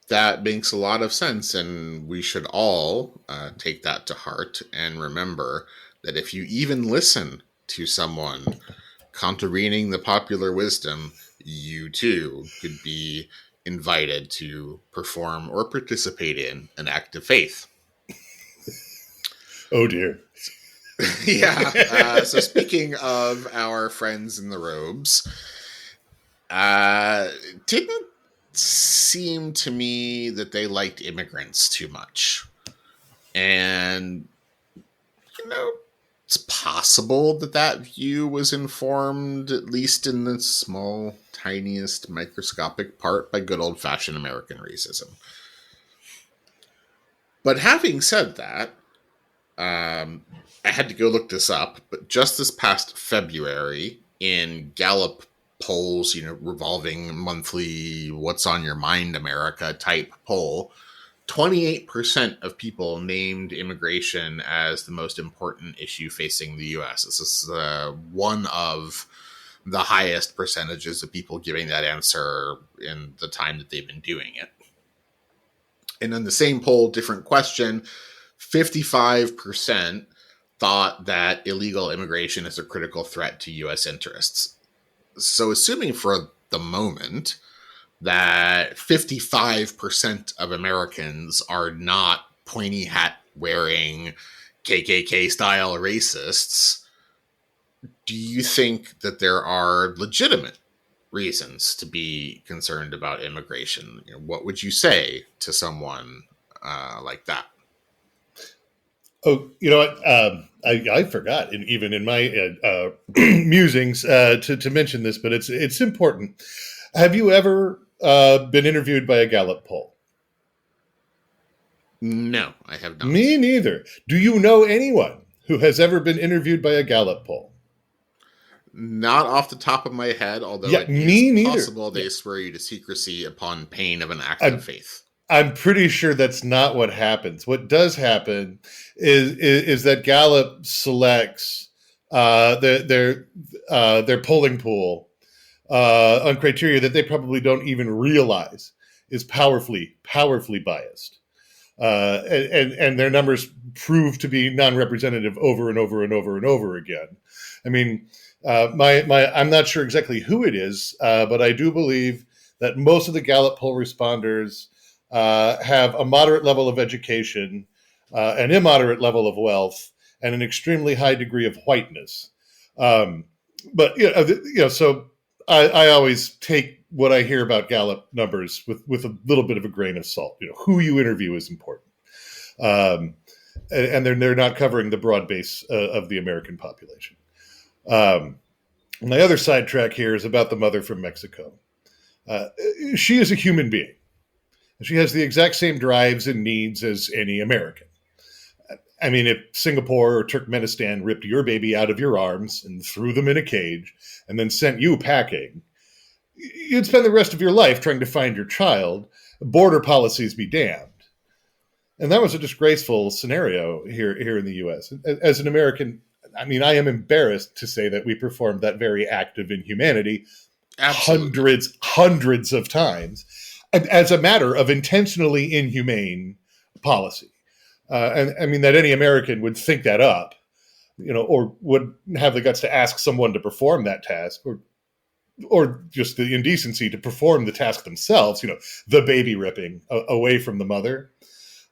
That makes a lot of sense, and we should all take that to heart and remember that if you even listen to someone contravening the popular wisdom, you too could be invited to perform or participate in an act of faith. Oh dear. Yeah. So speaking of our friends in the robes, didn't seem to me that they liked immigrants too much. And, it's possible that view was informed, at least in the small, tiniest, microscopic part, by good old-fashioned American racism. But having said that, I had to go look this up, but just this past February, in Gallup polls, revolving monthly What's on Your Mind America type poll, 28% of people named immigration as the most important issue facing the U.S. This is one of the highest percentages of people giving that answer in the time that they've been doing it. And in the same poll, different question, 55% thought that illegal immigration is a critical threat to U.S. interests. So assuming for the moment that 55% of Americans are not pointy hat wearing KKK style racists, do you think that there are legitimate reasons to be concerned about immigration? What would you say to someone like that? Oh, you know what? I forgot, even in my musings, to mention this, but it's important. Have you ever been interviewed by a Gallup poll? No, I have not. Me neither. Do you know anyone who has ever been interviewed by a Gallup poll? Not off the top of my head, although it is possible they swear you to secrecy upon pain of an act of faith. I'm pretty sure that's not what happens. What does happen is that Gallup selects their polling pool on criteria that they probably don't even realize is powerfully biased, and their numbers prove to be non-representative over and over and over and over again. I mean, I'm not sure exactly who it is, but I do believe that most of the Gallup poll responders have a moderate level of education, an immoderate level of wealth, and an extremely high degree of whiteness. But so I always take what I hear about Gallup numbers with a little bit of a grain of salt. Who you interview is important, and they're not covering the broad base of the American population. My other sidetrack here is about the mother from Mexico. She is a human being. She has the exact same drives and needs as any American. I mean, if Singapore or Turkmenistan ripped your baby out of your arms and threw them in a cage and then sent you packing, you'd spend the rest of your life trying to find your child. Border policies be damned. And that was a disgraceful scenario here in the U.S. As an American, I mean, I am embarrassed to say that we performed that very act of inhumanity hundreds of times, as a matter of intentionally inhumane policy. And I mean that any American would think that up, or would have the guts to ask someone to perform that task, or just the indecency to perform the task themselves, the baby ripping away from the mother.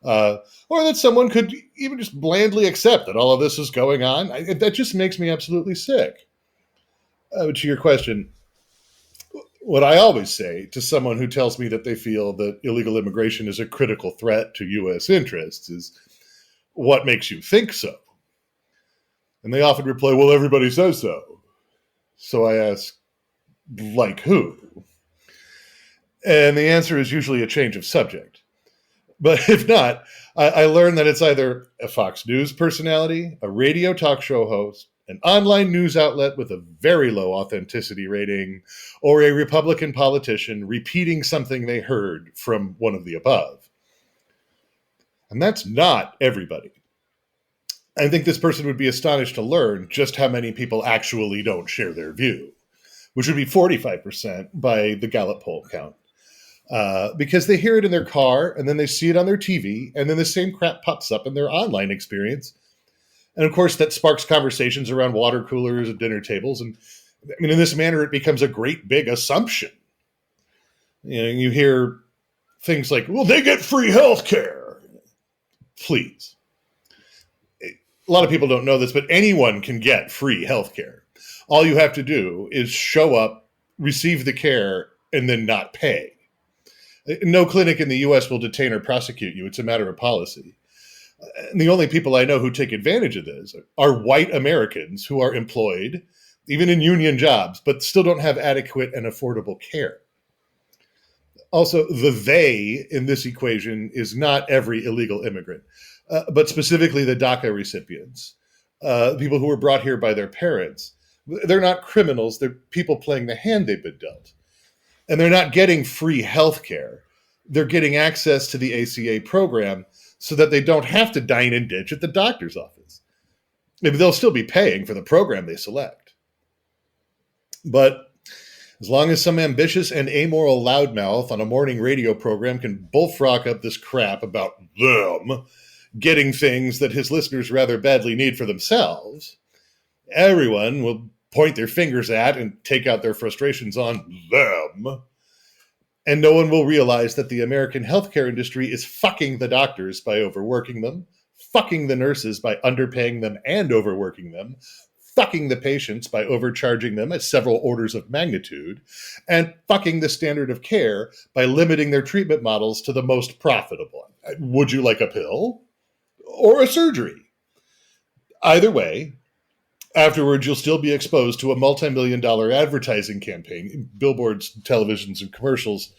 Or that someone could even just blandly accept that all of this is going on. That just makes me absolutely sick. To your question, what I always say to someone who tells me that they feel that illegal immigration is a critical threat to U.S. interests is, what makes you think so? And they often reply, well, everybody says so. So I ask, like who? And the answer is usually a change of subject. But if not, I learned that it's either a Fox News personality, a radio talk show host, an online news outlet with a very low authenticity rating, or a Republican politician repeating something they heard from one of the above. And that's not everybody. I think this person would be astonished to learn just how many people actually don't share their view, which would be 45% by the Gallup poll count. Because they hear it in their car, and then they see it on their TV, and then the same crap pops up in their online experience. And of course, that sparks conversations around water coolers and dinner tables. And I mean, in this manner, it becomes a great big assumption. You know, you hear things like, well, they get free health care. Please. A lot of people don't know this, but anyone can get free health care. All you have to do is show up, receive the care, and then not pay. No clinic in the U.S. will detain or prosecute you. It's a matter of policy. And the only people I know who take advantage of this are white Americans who are employed, even in union jobs, but still don't have adequate and affordable care. Also, the they in this equation is not every illegal immigrant, but specifically the DACA recipients, people who were brought here by their parents. They're not criminals. They're people playing the hand they've been dealt. And they're not getting free health care. They're getting access to the ACA program so that they don't have to dine and ditch at the doctor's office. Maybe they'll still be paying for the program they select. But as long as some ambitious and amoral loudmouth on a morning radio program can bullfrog up this crap about them getting things that his listeners rather badly need for themselves, everyone will point their fingers at and take out their frustrations on them. And no one will realize that the American healthcare industry is fucking the doctors by overworking them, fucking the nurses by underpaying them and overworking them, fucking the patients by overcharging them at several orders of magnitude, and fucking the standard of care by limiting their treatment models to the most profitable. Would you like a pill or a surgery? Either way, afterwards, you'll still be exposed to a multi-million-dollar advertising campaign, billboards, televisions, and commercials,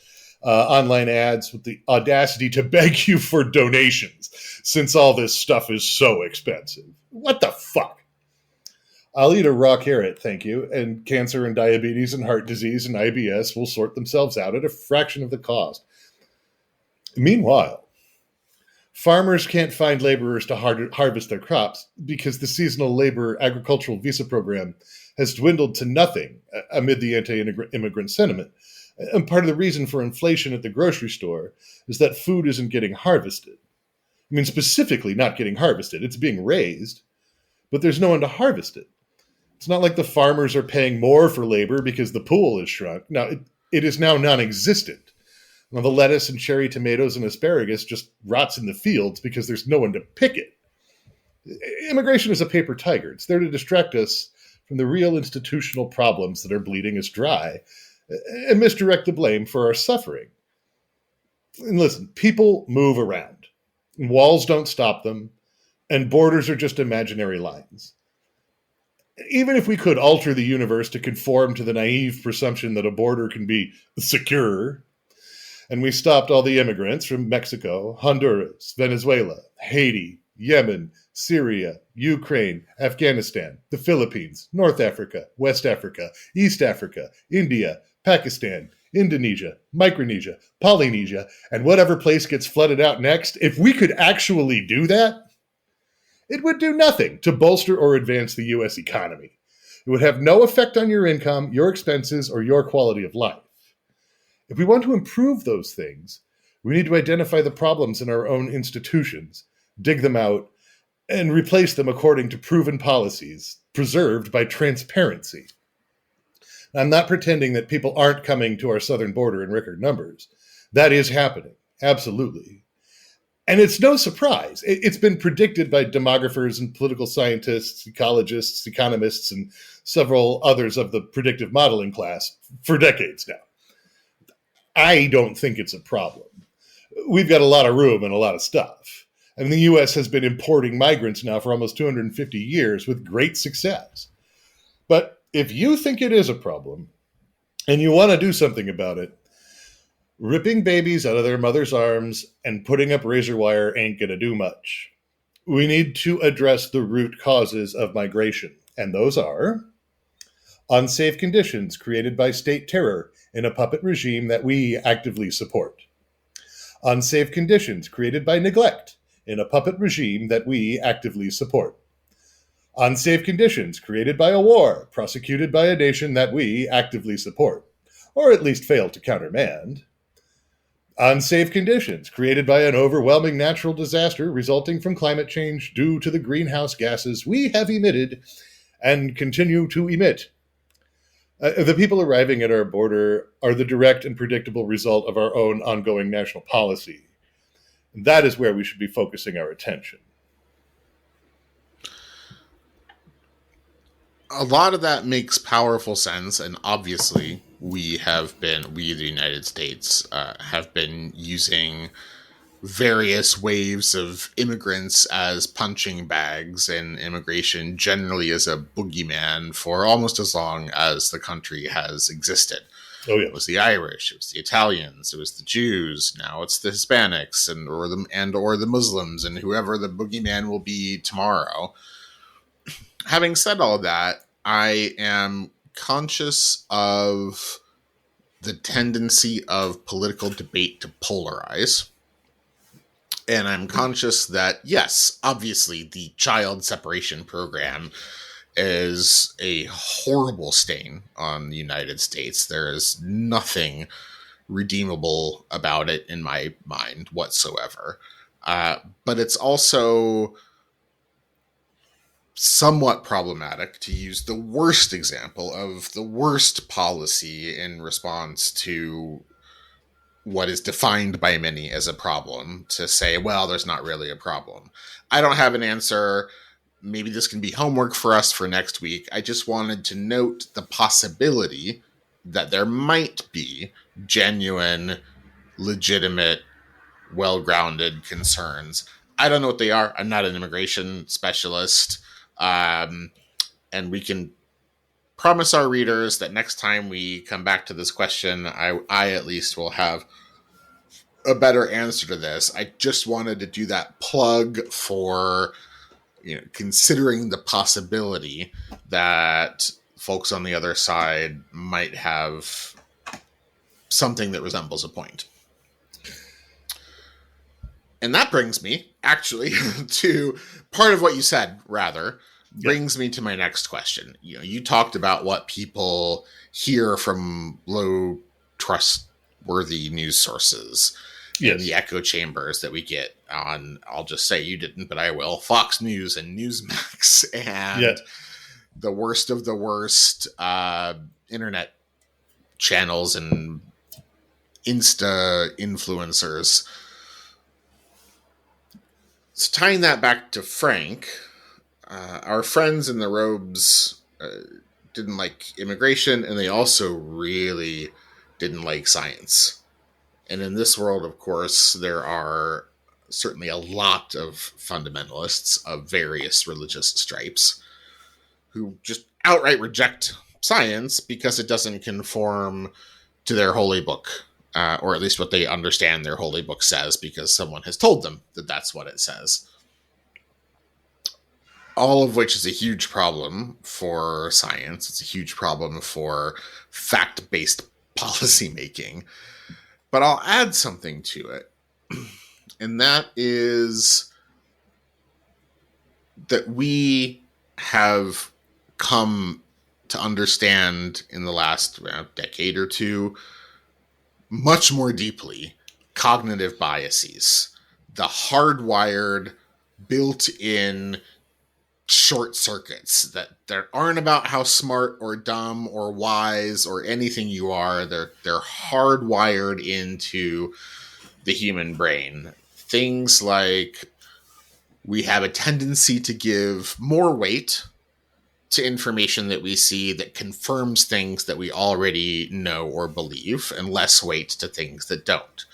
online ads with the audacity to beg you for donations, since all this stuff is so expensive. What the fuck? I'll eat a raw carrot, thank you, and cancer and diabetes and heart disease and IBS will sort themselves out at a fraction of the cost. Meanwhile, farmers can't find laborers to harvest their crops because the seasonal labor agricultural visa program has dwindled to nothing amid the anti-immigrant sentiment. And part of the reason for inflation at the grocery store is that food isn't getting harvested. I mean, specifically not getting harvested. It's being raised, but there's no one to harvest it. It's not like the farmers are paying more for labor because the pool is shrunk. Now, it is now non-existent. Now, the lettuce and cherry tomatoes and asparagus just rots in the fields because there's no one to pick it. Immigration is a paper tiger. It's there to distract us from the real institutional problems that are bleeding us dry and misdirect the blame for our suffering. And listen, people move around. Walls don't stop them, and borders are just imaginary lines. Even if we could alter the universe to conform to the naive presumption that a border can be secure, and we stopped all the immigrants from Mexico, Honduras, Venezuela, Haiti, Yemen, Syria, Ukraine, Afghanistan, the Philippines, North Africa, West Africa, East Africa, India, Pakistan, Indonesia, Micronesia, Polynesia, and whatever place gets flooded out next, if we could actually do that, it would do nothing to bolster or advance the U.S. economy. It would have no effect on your income, your expenses, or your quality of life. If we want to improve those things, we need to identify the problems in our own institutions, dig them out, and replace them according to proven policies, preserved by transparency. I'm not pretending that people aren't coming to our southern border in record numbers. That is happening, absolutely. And it's no surprise. It's been predicted by demographers and political scientists, ecologists, economists, and several others of the predictive modeling class for decades now. I don't think it's a problem. We've got a lot of room and a lot of stuff. And the U.S. has been importing migrants now for almost 250 years with great success. But if you think it is a problem and you want to do something about it, Ripping babies out of their mother's arms and putting up razor wire ain't gonna do much. We need to address the root causes of migration, and those are unsafe conditions created by state terror in a puppet regime that we actively support, unsafe conditions created by neglect in a puppet regime that we actively support, unsafe conditions created by a war prosecuted by a nation that we actively support, or at least fail to countermand, unsafe conditions created by an overwhelming natural disaster resulting from climate change due to the greenhouse gases we have emitted and continue to emit. The people arriving at our border are the direct and predictable result of our own ongoing national policy. That is where we should be focusing our attention. A lot of that makes powerful sense, and obviously we, the United States, have been using various waves of immigrants as punching bags, and immigration generally as a boogeyman for almost as long as the country has existed. Oh, yeah. It was the Irish, it was the Italians, it was the Jews, now it's the Hispanics or the Muslims, and whoever the boogeyman will be tomorrow. Having said all that, I am conscious of the tendency of political debate to polarize. And I'm conscious that, yes, obviously the child separation program is a horrible stain on the United States. There is nothing redeemable about it in my mind whatsoever. But it's also somewhat problematic, to use the worst example of the worst policy in response to what is defined by many as a problem, to say, well, there's not really a problem. I don't have an answer. Maybe this can be homework for us for next week. I just wanted to note the possibility that there might be genuine, legitimate, well-grounded concerns. I don't know what they are. I'm not an immigration specialist. And we can promise our readers that next time we come back to this question, I at least will have a better answer to this. I just wanted to do that plug for, considering the possibility that folks on the other side might have something that resembles a point. And that brings me, actually, to part of what you said, brings me to my next question. You talked about what people hear from low trustworthy news sources. Yes. And the echo chambers that we get on, I'll just say you didn't, but I will, Fox News and Newsmax and the worst of the worst internet channels and Insta influencers. So tying that back to Frank, our friends in the robes didn't like immigration, and they also really didn't like science. And in this world, of course, there are certainly a lot of fundamentalists of various religious stripes who just outright reject science because it doesn't conform to their holy book, or at least what they understand their holy book says, because someone has told them that that's what it says. All of which is a huge problem for science. It's a huge problem for fact-based policymaking. But I'll add something to it. And that is that we have come to understand in the last decade or two much more deeply cognitive biases, the hardwired, built-in short circuits that aren't about how smart or dumb or wise or anything you are. They're hardwired into the human brain. Things like we have a tendency to give more weight to information that we see that confirms things that we already know or believe, and less weight to things that don't.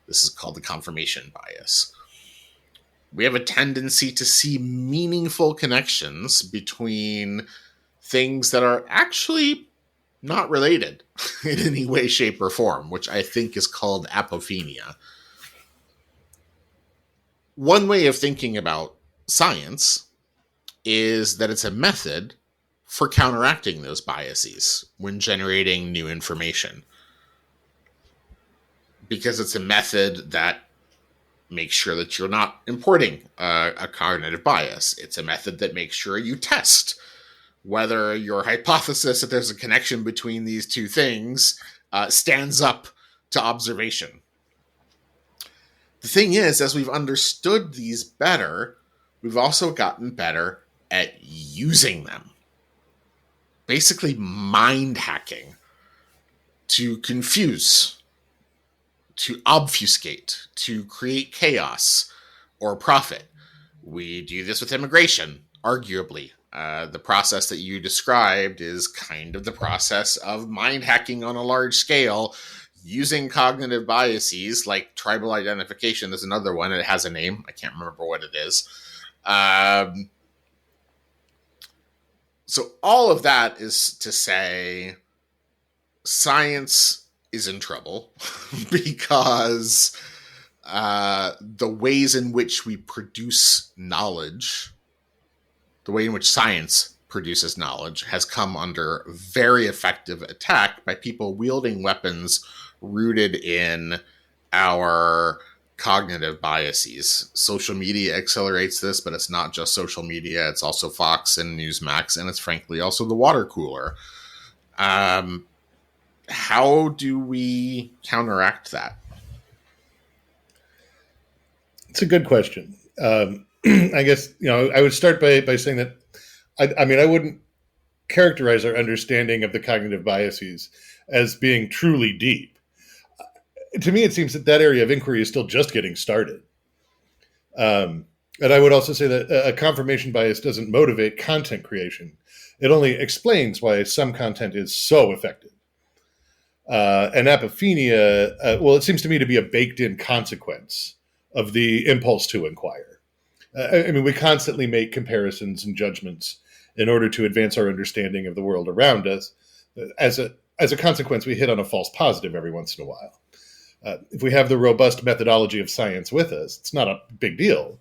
This is called the confirmation bias. We have a tendency to see meaningful connections between things that are actually not related in any way, shape, or form, which I think is called apophenia. One way of thinking about science is that it's a method for counteracting those biases when generating new information. Because it's a method that makes sure that you're not importing a cognitive bias. It's a method that makes sure you test whether your hypothesis that there's a connection between these two things stands up to observation. The thing is, as we've understood these better, we've also gotten better at using them. Basically, mind hacking to confuse, to obfuscate, to create chaos or profit. We do this with immigration, arguably. The process that you described is kind of the process of mind hacking on a large scale, using cognitive biases like tribal identification. There's another one, and it has a name. I can't remember what it is. So all of that is to say science is in trouble because the ways in which we produce knowledge, the way in which science produces knowledge, has come under very effective attack by people wielding weapons rooted in our cognitive biases. Social media accelerates this, but it's not just social media. It's also Fox and Newsmax, and it's frankly also the water cooler. How do we counteract that? It's a good question. I guess, I would start by saying that, I wouldn't characterize our understanding of the cognitive biases as being truly deep. To me, it seems that area of inquiry is still just getting started. And I would also say that a confirmation bias doesn't motivate content creation. It only explains why some content is so effective. And apophenia, it seems to me to be a baked-in consequence of the impulse to inquire. We constantly make comparisons and judgments in order to advance our understanding of the world around us. As a consequence, we hit on a false positive every once in a while. If we have the robust methodology of science with us, it's not a big deal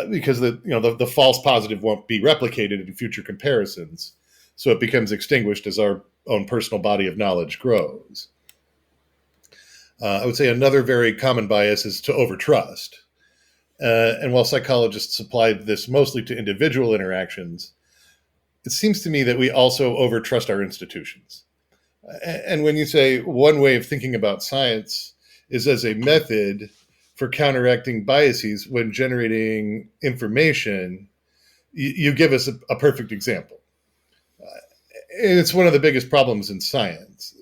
because the false positive won't be replicated in future comparisons, so it becomes extinguished as our own personal body of knowledge grows. I would say another very common bias is to overtrust. And while psychologists applied this mostly to individual interactions, it seems to me that we also overtrust our institutions. And when you say one way of thinking about science is as a method for counteracting biases when generating information, you give us a perfect example. And it's one of the biggest problems in science.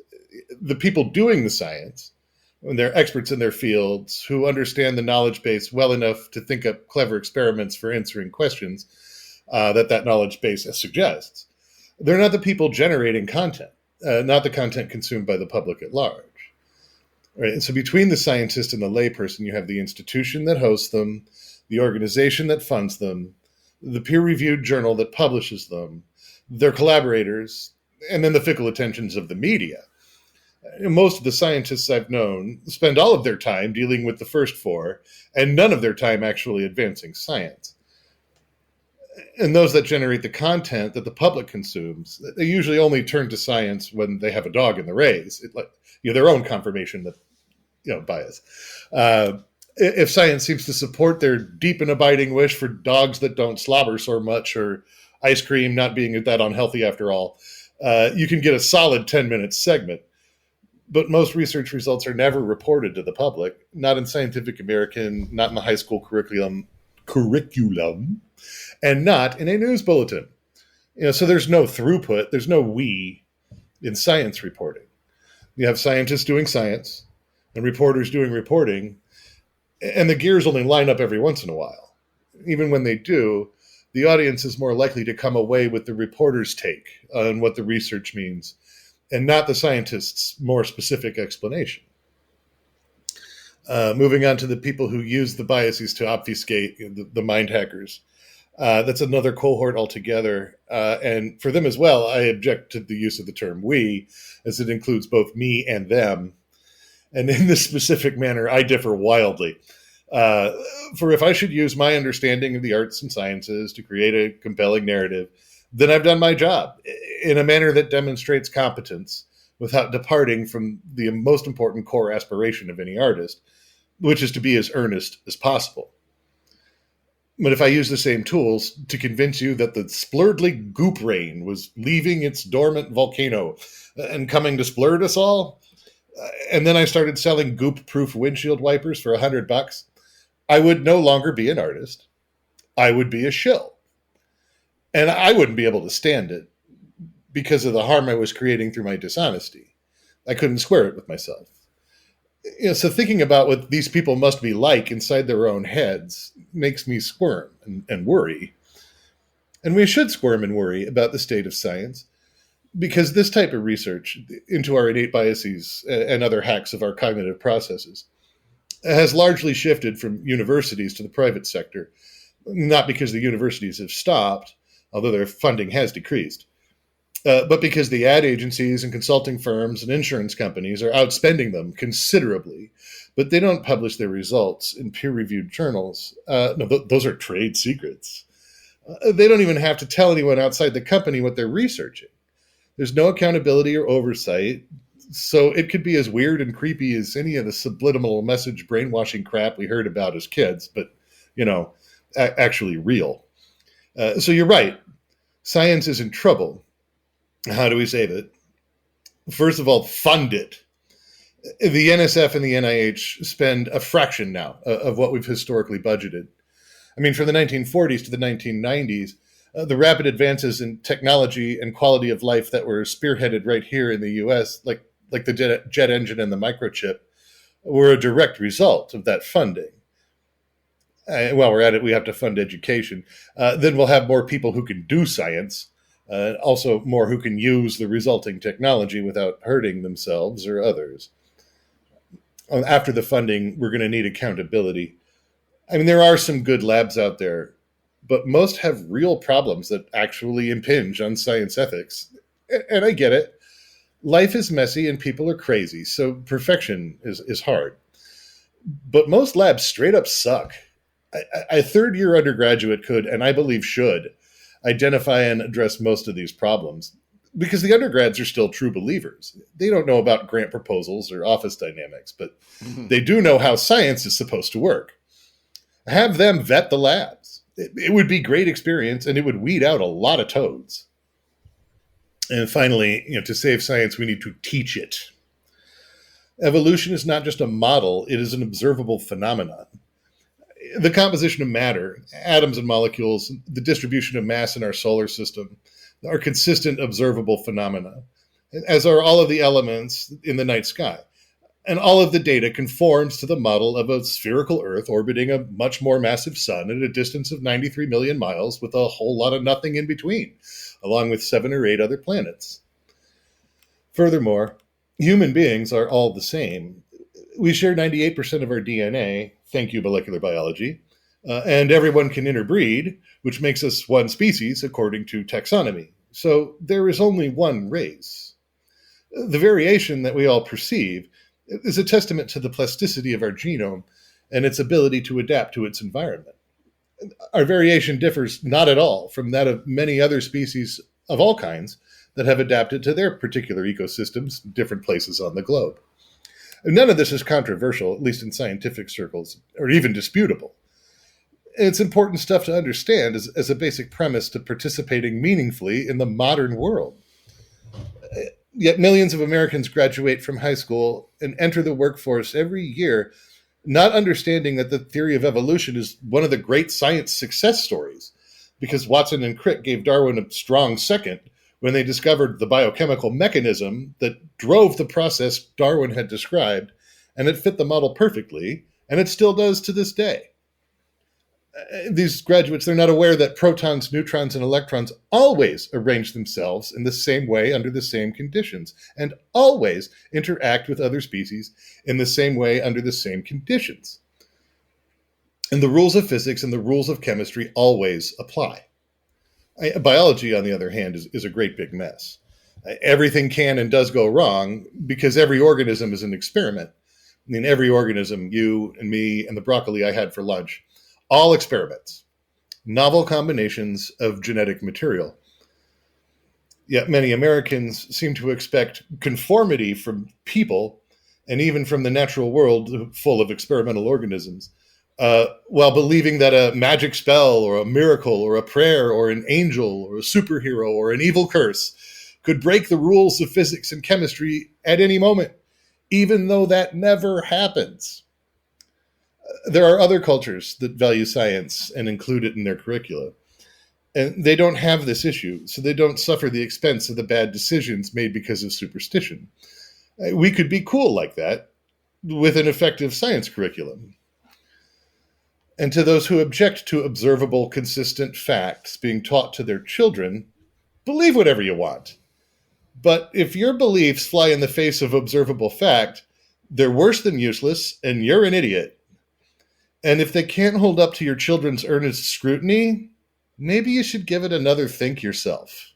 The people doing the science, when they're experts in their fields who understand the knowledge base well enough to think up clever experiments for answering questions that knowledge base suggests, they're not the people generating content, not the content consumed by the public at large. Right? And so between the scientist and the layperson, you have the institution that hosts them, the organization that funds them, the peer-reviewed journal that publishes them, their collaborators, and then the fickle attentions of the media. Most of the scientists I've known spend all of their time dealing with the first four and none of their time actually advancing science. And those that generate the content that the public consumes, they usually only turn to science when they have a dog in the race, their own confirmation that, bias. If science seems to support their deep and abiding wish for dogs that don't slobber so much or ice cream not being that unhealthy after all, you can get a solid 10-minute segment. But most research results are never reported to the public, not in Scientific American, not in the high school curriculum, and not in a news bulletin. So there's no throughput, there's no we in science reporting. You have scientists doing science and reporters doing reporting, and the gears only line up every once in a while. Even when they do, the audience is more likely to come away with the reporter's take on what the research means, and not the scientist's more specific explanation. Moving on to the people who use the biases to obfuscate, the mind hackers. That's another cohort altogether. And for them as well, I object to the use of the term we, as it includes both me and them. And in this specific manner, I differ wildly. Uh, for if I should use my understanding of the arts and sciences to create a compelling narrative, then I've done my job in a manner that demonstrates competence without departing from the most important core aspiration of any artist, which is to be as earnest as possible. But if I use the same tools to convince you that the splurdly goop rain was leaving its dormant volcano and coming to splurd us all, and then I started selling goop-proof windshield wipers for $100, I would no longer be an artist. I would be a shill. And I wouldn't be able to stand it because of the harm I was creating through my dishonesty. I couldn't square it with myself. So thinking about what these people must be like inside their own heads makes me squirm and worry. And we should squirm and worry about the state of science, because this type of research into our innate biases and other hacks of our cognitive processes has largely shifted from universities to the private sector, not because the universities have stopped, although their funding has decreased, but because the ad agencies and consulting firms and insurance companies are outspending them considerably, but they don't publish their results in peer-reviewed journals. Those are trade secrets. They don't even have to tell anyone outside the company what they're researching. There's no accountability or oversight, so it could be as weird and creepy as any of the subliminal message brainwashing crap we heard about as kids, but, actually real. So you're right. Science is in trouble. How do we save it? First of all, fund it. The NSF and the NIH spend a fraction now of what we've historically budgeted. I mean, from the 1940s to the 1990s, the rapid advances in technology and quality of life that were spearheaded right here in the US, like the jet engine and the microchip, were a direct result of that funding. While we're at it, we have to fund education. Then we'll have more people who can do science, also more who can use the resulting technology without hurting themselves or others. After the funding, we're going to need accountability. I mean, there are some good labs out there, but most have real problems that actually impinge on science ethics. And I get it. Life is messy and people are crazy, so perfection is hard. But most labs straight up suck. A third-year undergraduate could, and I believe should, identify and address most of these problems, because the undergrads are still true believers. They don't know about grant proposals or office dynamics, but they do know how science is supposed to work. Have them vet the labs. It would be great experience, and it would weed out a lot of toads. And finally, to save science, we need to teach it. Evolution is not just a model, it is an observable phenomenon. The composition of matter, atoms and molecules, the distribution of mass in our solar system, are consistent observable phenomena, as are all of the elements in the night sky. And all of the data conforms to the model of a spherical Earth orbiting a much more massive sun at a distance of 93 million miles with a whole lot of nothing in between, along with 7 or 8 other planets. Furthermore, human beings are all the same. We share 98% of our DNA, thank you, molecular biology, and everyone can interbreed, which makes us one species according to taxonomy. So there is only one race. The variation that we all perceive is a testament to the plasticity of our genome and its ability to adapt to its environment. Our variation differs not at all from that of many other species of all kinds that have adapted to their particular ecosystems in different places on the globe. None of this is controversial, at least in scientific circles, or even disputable. It's important stuff to understand as a basic premise to participating meaningfully in the modern world. Yet millions of Americans graduate from high school and enter the workforce every year, not understanding that the theory of evolution is one of the great science success stories, because Watson and Crick gave Darwin a strong second when they discovered the biochemical mechanism that drove the process Darwin had described, and it fit the model perfectly, and it still does to this day. These graduates, they're not aware that protons, neutrons, and electrons always arrange themselves in the same way under the same conditions, and always interact with other species in the same way under the same conditions. And the rules of physics and the rules of chemistry always apply. Biology, on the other hand, is a great big mess. Everything can and does go wrong because every organism is an experiment. I mean, every organism, you and me and the broccoli I had for lunch, all experiments, novel combinations of genetic material. Yet many Americans seem to expect conformity from people and even from the natural world full of experimental organisms, while believing that a magic spell or a miracle or a prayer or an angel or a superhero or an evil curse could break the rules of physics and chemistry at any moment, even though that never happens. There are other cultures that value science and include it in their curricula. And they don't have this issue, so they don't suffer the expense of the bad decisions made because of superstition. We could be cool like that with an effective science curriculum. And to those who object to observable, consistent facts being taught to their children, believe whatever you want. But if your beliefs fly in the face of observable fact, they're worse than useless, and you're an idiot. And if they can't hold up to your children's earnest scrutiny, maybe you should give it another think yourself.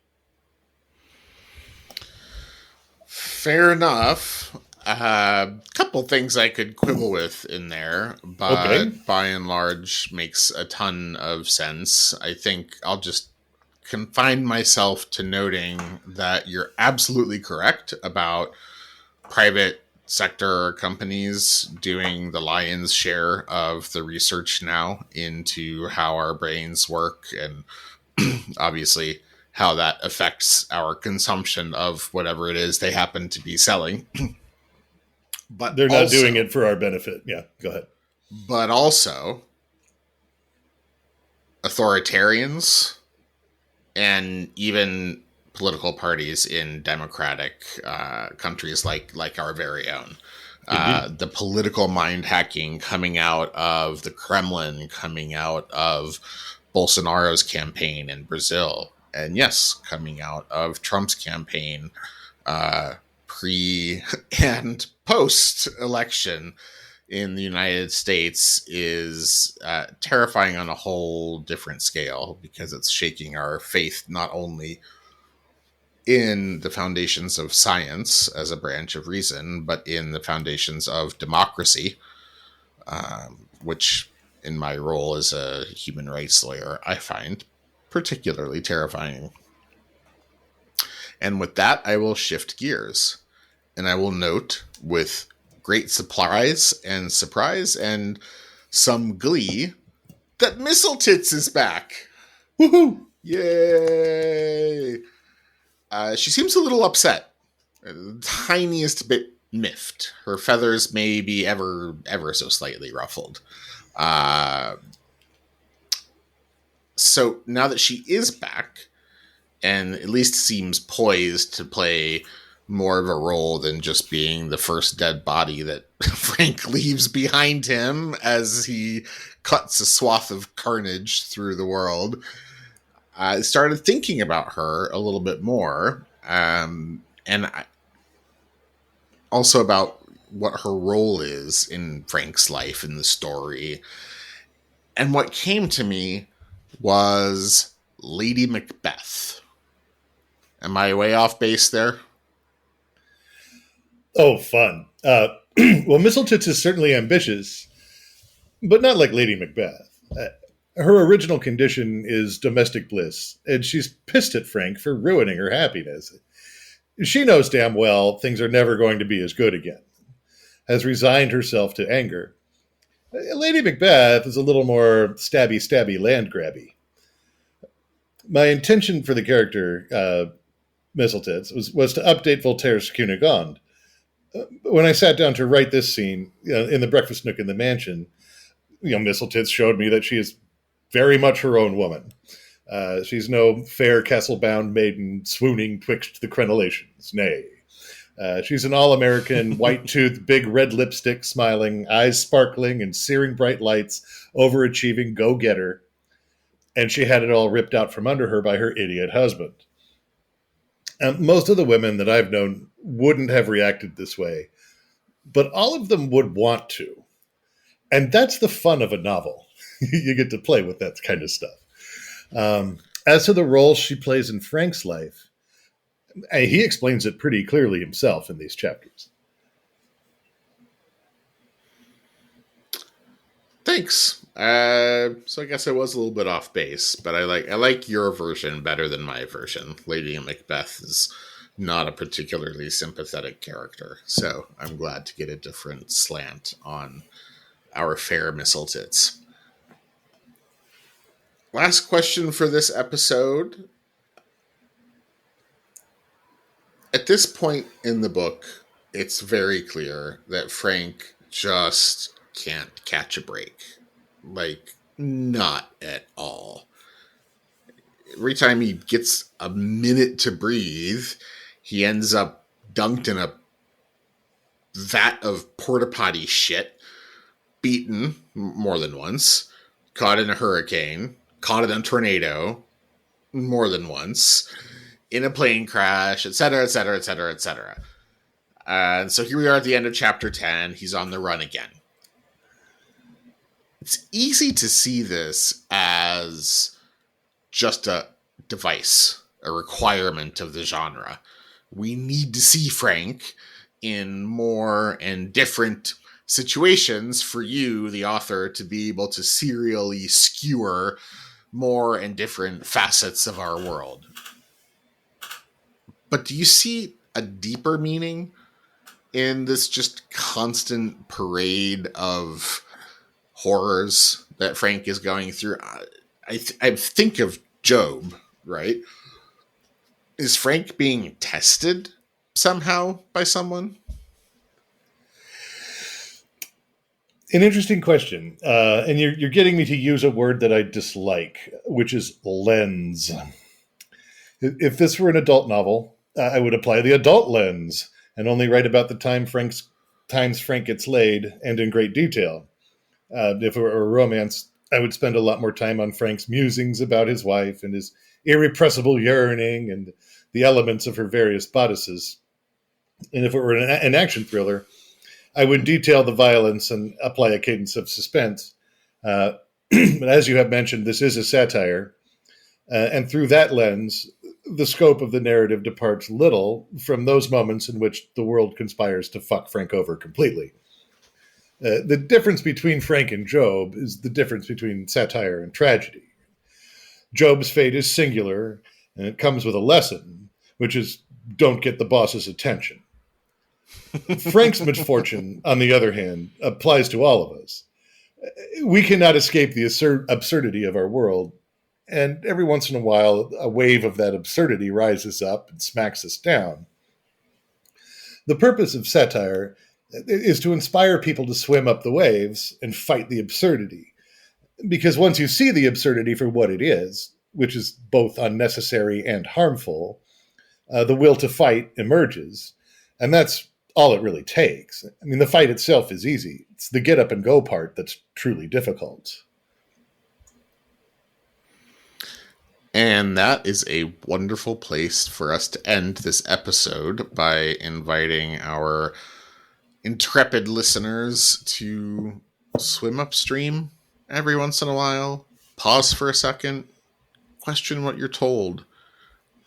Fair enough. A couple things I could quibble with in there, but Okay. by and large makes a ton of sense. I think I'll just confine myself to noting that you're absolutely correct about private sector companies doing the lion's share of the research now into how our brains work, and obviously how that affects our consumption of whatever it is they happen to be selling. But They're not also, doing it for our benefit. Yeah, go ahead. but also authoritarians and even political parties in democratic countries like our very own. The political mind hacking coming out of the Kremlin, coming out of Bolsonaro's campaign in Brazil, and yes, coming out of Trump's campaign pre and post election in the United States is terrifying on a whole different scale, because it's shaking our faith not only in the foundations of science as a branch of reason, but in the foundations of democracy, which in my role as a human rights lawyer, I find particularly terrifying. And with that, I will shift gears, and I will note with great surprise and some glee that Mistletoe is back. Woohoo! Yay! She seems a little upset. The tiniest bit miffed. Her feathers may be ever so slightly ruffled. So now that she is back, and at least seems poised to play more of a role than just being the first dead body that Frank leaves behind him as he cuts a swath of carnage through the world, I started thinking about her a little bit more, and also about what her role is in Frank's life in the story. And what came to me was Lady Macbeth. Am I way off base there? Oh, fun. Well, Mistletoe is certainly ambitious, but not like Lady Macbeth. Her original condition is domestic bliss, and she's pissed at Frank for ruining her happiness. She knows damn well things are never going to be as good again, has resigned herself to anger. Lady Macbeth is a little more stabby, land grabby. My intention for the character, Mistletoe, was to update Voltaire's Cunegonde. When I sat down to write this scene in the breakfast nook in the mansion, Mistletoe showed me that she is very much her own woman. She's no fair castle-bound maiden swooning twixt the crenellations. Nay. She's an all-American, white-toothed, big red lipstick smiling, eyes sparkling and searing bright lights, overachieving go-getter. And she had it all ripped out from under her by her idiot husband. Most of the women that I've known wouldn't have reacted this way, but all of them would want to. And that's the fun of a novel. You get to play with that kind of stuff. As to the role she plays in Frank's life, he explains it pretty clearly himself in these chapters. Thanks. So I guess I was a little bit off base, but I like your version better than my version. Lady Macbeth is not a particularly sympathetic character, so I'm glad to get a different slant on our fair Mistletoes. Last question for this episode. At this point in the book, it's very clear that Frank just can't catch a break. Like, not at all. Every time he gets a minute to breathe, he ends up dunked in a vat of porta potty shit, beaten more than once, caught in a hurricane, caught in a tornado more than once, in a plane crash, etc., etc., etc., etc. And so here we are at the end of chapter 10. He's on the run again. It's easy to see this as just a device, a requirement of the genre. We need to see Frank in more and different situations for you, the author, to be able to serially skewer more and different facets of our world. But do you see a deeper meaning in this just constant parade of horrors that Frank is going through? I think of Job, right? Is Frank being tested somehow by someone? An interesting question. And you're getting me to use a word that I dislike, which is lens. If this were an adult novel, I would apply the adult lens and only write about the times Frank gets laid and in great detail. If it were a romance, I would spend a lot more time on Frank's musings about his wife and his irrepressible yearning and the elements of her various bodices. And if it were an action thriller, I would detail the violence and apply a cadence of suspense. But as you have mentioned, this is a satire. And through that lens, the scope of the narrative departs little from those moments in which the world conspires to fuck Frank over completely. The difference between Frank and Job is the difference between satire and tragedy. Job's fate is singular, and it comes with a lesson, which is don't get the boss's attention. Frank's misfortune, on the other hand, applies to all of us. We cannot escape the absurdity of our world, and every once in a while, a wave of that absurdity rises up and smacks us down. The purpose of satire is to inspire people to swim up the waves and fight the absurdity. Because once you see the absurdity for what it is, which is both unnecessary and harmful, the will to fight emerges. And that's all it really takes. I mean, the fight itself is easy. It's the get up and go part that's truly difficult. And that is a wonderful place for us to end this episode by inviting our intrepid listeners to swim upstream every once in a while, pause for a second, question what you're told,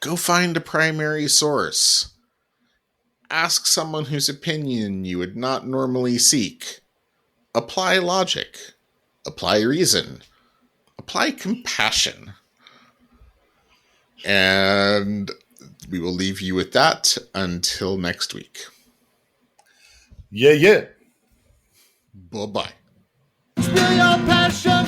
go find a primary source, ask someone whose opinion you would not normally seek, apply logic, apply reason, apply compassion. And we will leave you with that until next week. Yeah. Bye-bye. Spill your passion